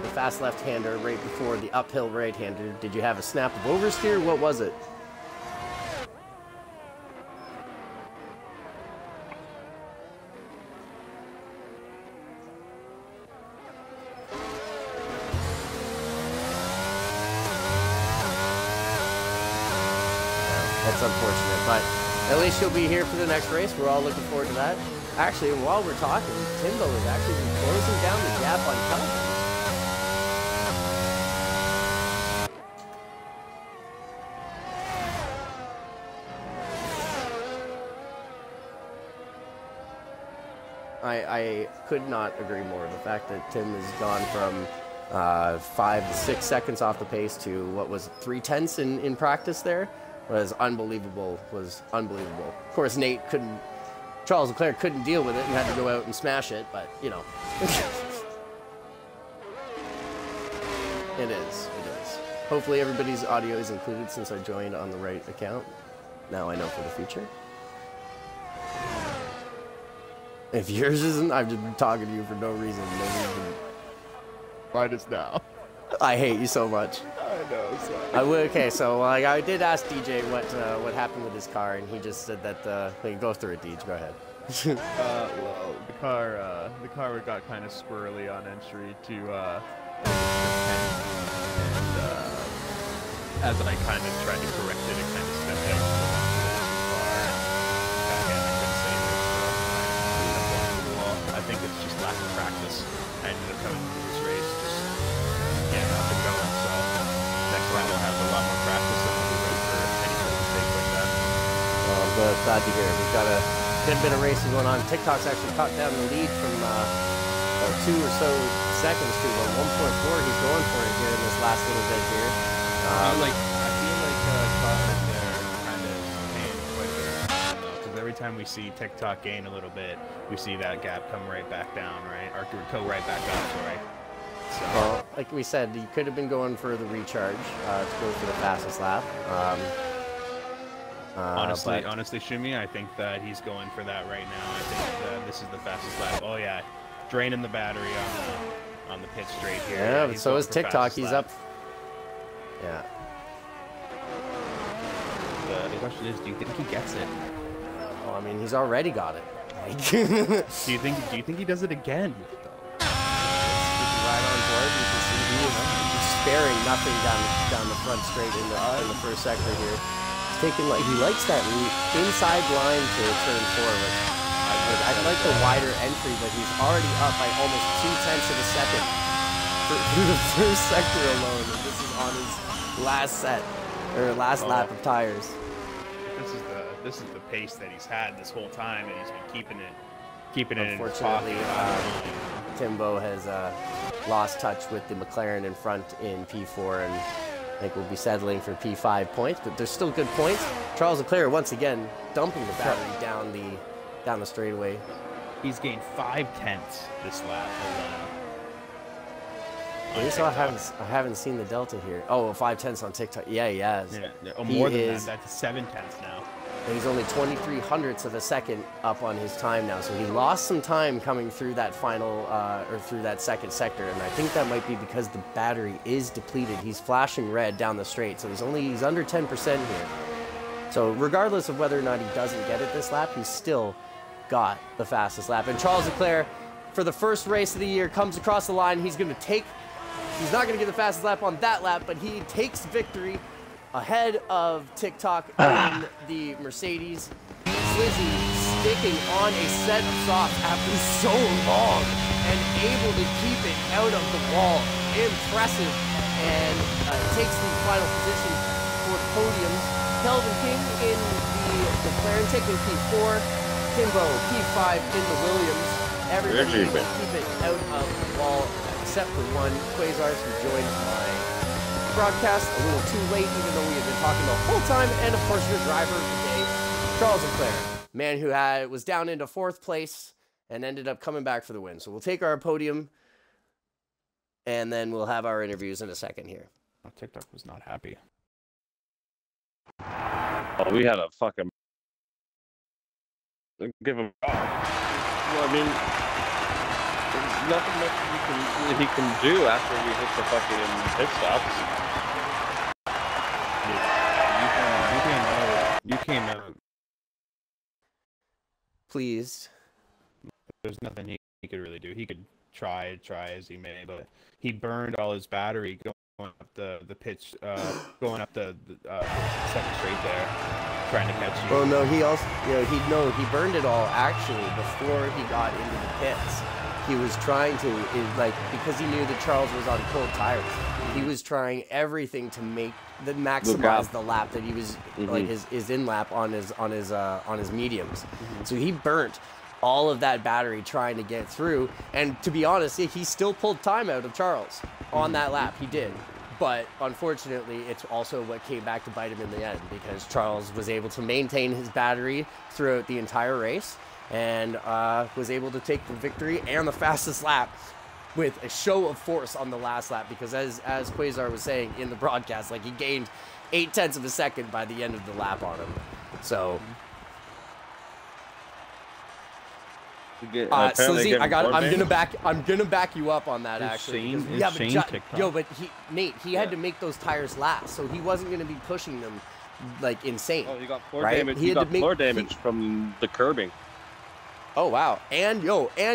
A: the fast left-hander right before the uphill right-hander. Did you have a snap of oversteer? What was it? That's unfortunate, but at least you'll be here for the next race. We're all looking forward to that. Actually, while we're talking, Timbo has actually been closing down the gap on television. I could not agree more. The fact that Tim has gone from 5 to 6 seconds off the pace to what was 3/10 in practice there was unbelievable. Of course, Charles Leclerc couldn't deal with it and had to go out and smash it, but you know. It is. Hopefully everybody's audio is included since I joined on the right account. Now I know for the future. If yours isn't, I've just been talking to you for no reason.
D: Mine is now.
A: I hate you so much.
D: I know.
A: Okay, so like, I did ask DJ what happened with his car, and he just said that. Go through it, DJ. Go ahead.
D: Well, the car got kind of squirrely on entry to and as I kind of tried to correct it, it kind of stepped out too far. And again, I couldn't save it, so I ended up going to the wall. I think it's just lack of practice. I ended up coming to this race just getting up and going. So next time we'll have a lot more practice and we'll be ready for any sort of mistake like that.
A: Well, I'm glad to hear it. We've got a good bit of racing going on. TikTok's actually caught down the lead from 2 or so seconds to 1.4. He's going for it here in this last little bit here.
D: I feel like cars are kind of paying quite a bit, because every time we see TikTok gain a little bit, we see that gap come right back down, right? Or go right back up, sorry. So.
A: Well, like we said, you could have been going for the recharge to go for the fastest lap.
D: Honestly, Shimmy, I think that he's going for that right now. I think that this is the fastest lap. Oh yeah, draining the battery on the pit straight here.
A: Yeah, but
D: he's
A: so
D: going
A: is
D: for
A: TikTok.
D: fastest
A: He's
D: lap.
A: up. Yeah.
D: The question is, do you think he gets it?
A: Well, I mean, he's already got it.
D: Do you think he does it again?
A: Right on board. You can see he's sparing nothing down the front straight in the first sector here. He's taking he likes that inside line to turn forward. I like the wider entry, but he's already up by almost 0.2 of a second through the first sector alone. And this is on his last lap of tires.
D: This is the pace that he's had this whole time, and he's been keeping it in his
A: Unfortunately,
D: pocket.
A: Timbo has lost touch with the McLaren in front in P4, and I think we'll be settling for P5 points, but there's still good points. Charles Leclerc once again dumping the battery down the straightaway.
D: He's gained 0.5 this lap alone.
A: So I haven't seen the delta here. Oh, 0.5 on TikTok. Yeah, he has.
D: Yeah, more than that. That's 0.7 now.
A: And he's only 23 hundredths of a second up on his time now. So he lost some time coming through that final, or through that second sector. And I think that might be because the battery is depleted. He's flashing red down the straight. So he's under 10% here. So regardless of whether or not he doesn't get it this lap, he's still got the fastest lap. And Charles Leclerc, for the first race of the year, comes across the line. He's not going to get the fastest lap on that lap, but he takes victory ahead of TikTok in the Mercedes. Slizzy sticking on a set of softs after so long and able to keep it out of the wall. Impressive. And takes the final position for podiums. Kelvin King in the McLaren taking P4. Timbo P5 in the Williams. Everybody able to keep it out of the wall except for one, Quasars, who joined my broadcast a little too late, even though we had been talking the whole time. And of course, your driver of the day, Charles Leclerc, man who was down into 4th place and ended up coming back for the win. So we'll take our podium, and then we'll have our interviews in a second here.
D: Oh, TikTok was not happy.
B: Oh, we had a fucking give him. Well, I mean, there's nothing much he can do after we hit the fucking pit stops.
D: You came out.
A: Pleased.
D: There's nothing he could really do. He could try as he may, but he burned all his battery going up the pitch, going up the second straight there, trying to catch you.
A: Oh no, he also, he burned it all actually before he got into the pits. He was trying to, because he knew that Charles was on cold tires, he was trying everything to maximize the lap that he was his in lap on his mediums. So he burnt all of that battery trying to get through. And to be honest, he still pulled time out of Charles on that lap. He did. But unfortunately, it's also what came back to bite him in the end, because Charles was able to maintain his battery throughout the entire race and was able to take the victory and the fastest lap with a show of force on the last lap, because as Quasar was saying in the broadcast, he gained 0.8 of a second by the end of the lap on him. So Slizzy, I'm gonna back you up on that actually. But he had to make those tires last, so he wasn't gonna be pushing them insane.
B: Oh, he got floor damage. He got floor damage from the curbing.
A: Oh wow, and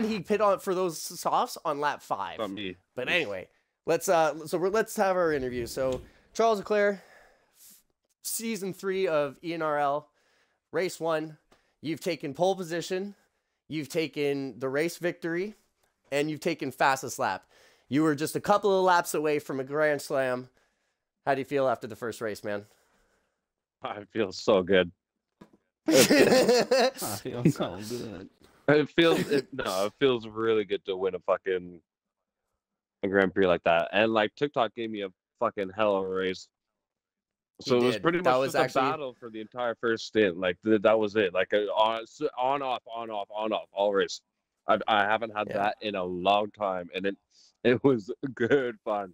A: he pit on for those softs on lap 5. But anyway, let's have our interview. So Charles Leclerc, season 3 of ENRL, race 1. You've taken pole position, you've taken the race victory, and you've taken fastest lap. You were just a couple of laps away from a Grand Slam. How do you feel after the first race, man?
B: I feel so good.
D: I feel so good.
B: It feels really good to win a Grand Prix like that. And TikTok gave me a fucking hell of a race. So it was pretty much just a battle for the entire first stint. That was it. On off all race. I haven't had that in a long time, and it was good fun.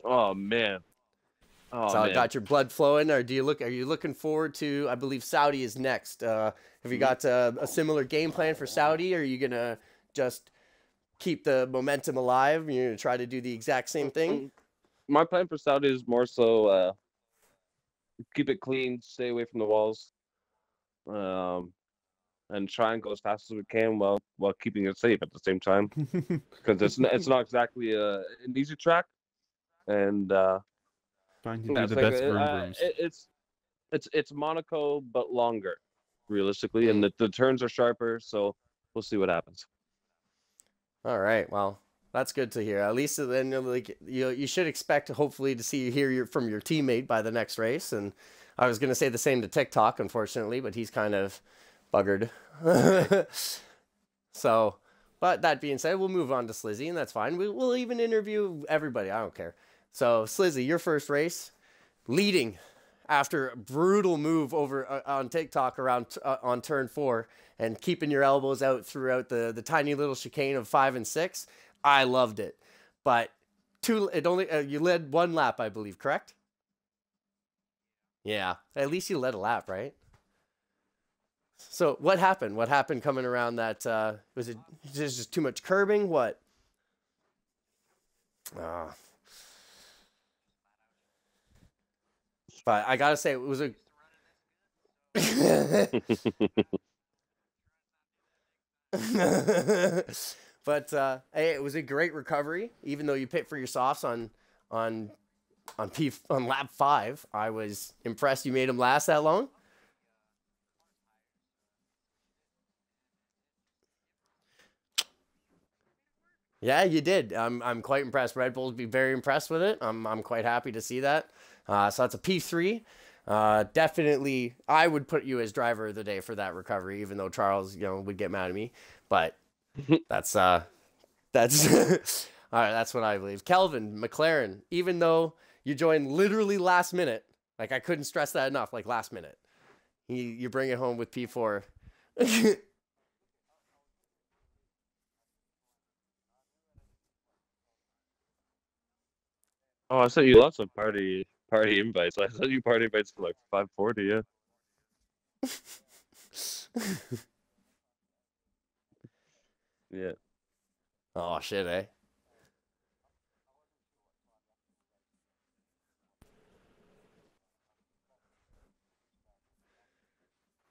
B: Oh man.
A: So I got your blood flowing. Or are you looking forward to? I believe Saudi is next. Have you got a similar game plan for Saudi? Or are you gonna just keep the momentum alive? You're going to try to do the exact same thing?
B: My plan for Saudi is more so keep it clean, stay away from the walls, and try and go as fast as we can while keeping it safe at the same time. Because it's not exactly an easy track, and
D: trying to do the best vroom vrooms.
B: It's Monaco but longer, realistically, and the turns are sharper. So we'll see what happens.
A: All right, well, that's good to hear. At least then, like you should expect hopefully to hear from your teammate by the next race. And I was gonna say the same to TikTok, unfortunately, but he's kind of buggered. So, but that being said, we'll move on to Slizzy, and that's fine. We'll even interview everybody. I don't care. So, Slizzy, your first race, leading after a brutal move over on TikTok around on turn 4 and keeping your elbows out throughout the tiny little chicane of 5 and 6. I loved it, but you led 1 lap, I believe, correct? Yeah, at least you led a lap, right? So what happened? What happened coming around that? Was it just too much curbing? What? But I gotta say, it was a. But hey, it was a great recovery. Even though you pit for your softs on lap 5, I was impressed you made them last that long. Yeah, you did. I'm quite impressed. Red Bull would be very impressed with it. I'm quite happy to see that. So that's a P3. Definitely, I would put you as driver of the day for that recovery, even though Charles, would get mad at me. But that's all right. That's what I believe. Kelvin McLaren, even though you joined literally last minute, like I couldn't stress that enough. Like last minute, you bring it home with P4.
B: Oh, I sent you lots of party invites. I sent you party invites for like 540, yeah. Yeah.
A: Oh shit, eh?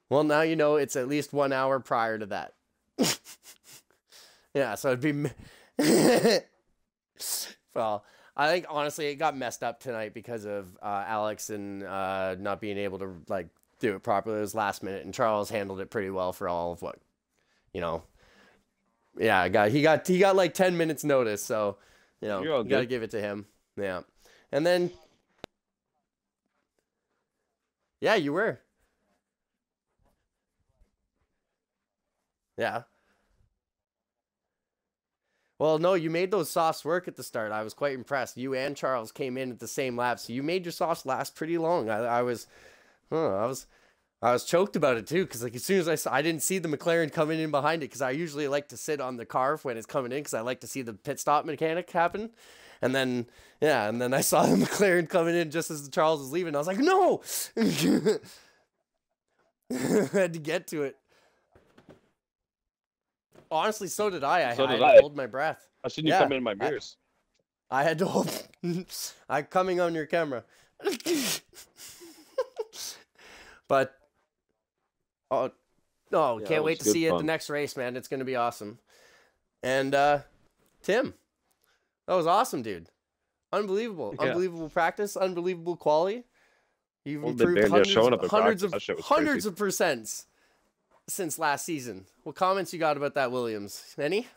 A: Well, now you know it's at least 1 hour prior to that. Yeah, so it'd be. Well, I think honestly it got messed up tonight because of Alex and not being able to do it properly. It was last minute, and Charles handled it pretty well for all of what, Yeah, he got like 10 minutes notice, so you got to give it to him. Yeah, and then yeah, you were. Yeah. Well, no, you made those softs work at the start. I was quite impressed. You and Charles came in at the same lap, so you made your softs last pretty long. I was choked about it too, because like as soon as I didn't see the McLaren coming in behind it, because I usually like to sit on the car when it's coming in, because I like to see the pit stop mechanic happen. And then I saw the McLaren coming in just as Charles was leaving. I was like, no, I had to get to it. Honestly, so did I. I had to hold my breath.
B: I seen you come in my mirrors.
A: I had to hold. I'm coming on your camera. But can't wait to see you at the next race, man. It's gonna be awesome. And Tim, that was awesome, dude. Unbelievable, unbelievable practice, unbelievable quality. You've improved hundreds of percents since last season. What comments you got about that, Williams? Any?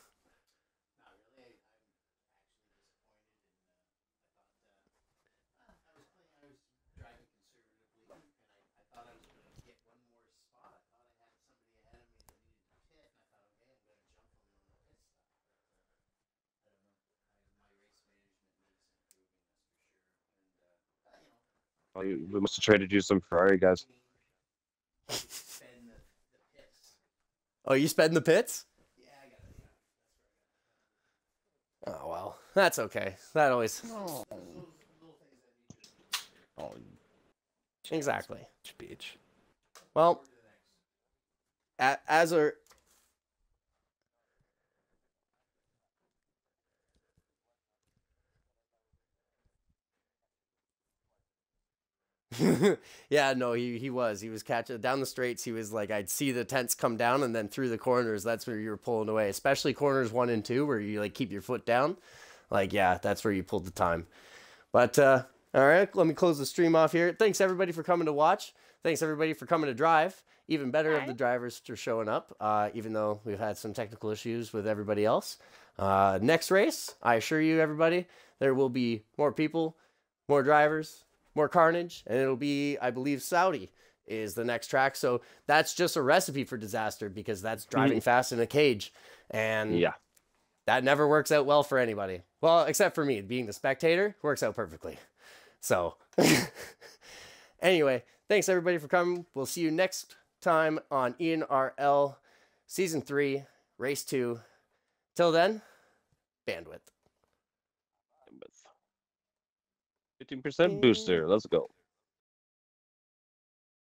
B: We must have traded you some Ferrari guys.
A: Oh, you sped in the pits? Yeah, I got it. Oh, well. That's okay. That always... Oh. Exactly.
D: Bitch.
A: Well, as a... Yeah, no, he was catching down the straights. He was like, I'd see the tents come down, and then through the corners, that's where you were pulling away, especially corners 1 and 2 where you like keep your foot down. Like, yeah, that's where you pulled the time. But all right, let me close the stream off here. Thanks everybody for coming to watch. Thanks everybody for coming to drive. Even better of the drivers for showing up, even though we've had some technical issues with everybody else. Next race, I assure you everybody, there will be more people, more drivers, more carnage, and it'll be, I believe, Saudi is the next track. So that's just a recipe for disaster, because that's driving fast in a cage. And
B: yeah,
A: that never works out well for anybody. Well, except for me, being the spectator, works out perfectly. So anyway, thanks everybody for coming. We'll see you next time on ENRL Season 3, Race 2. Till then, bandwidth.
B: 15% booster. Let's go.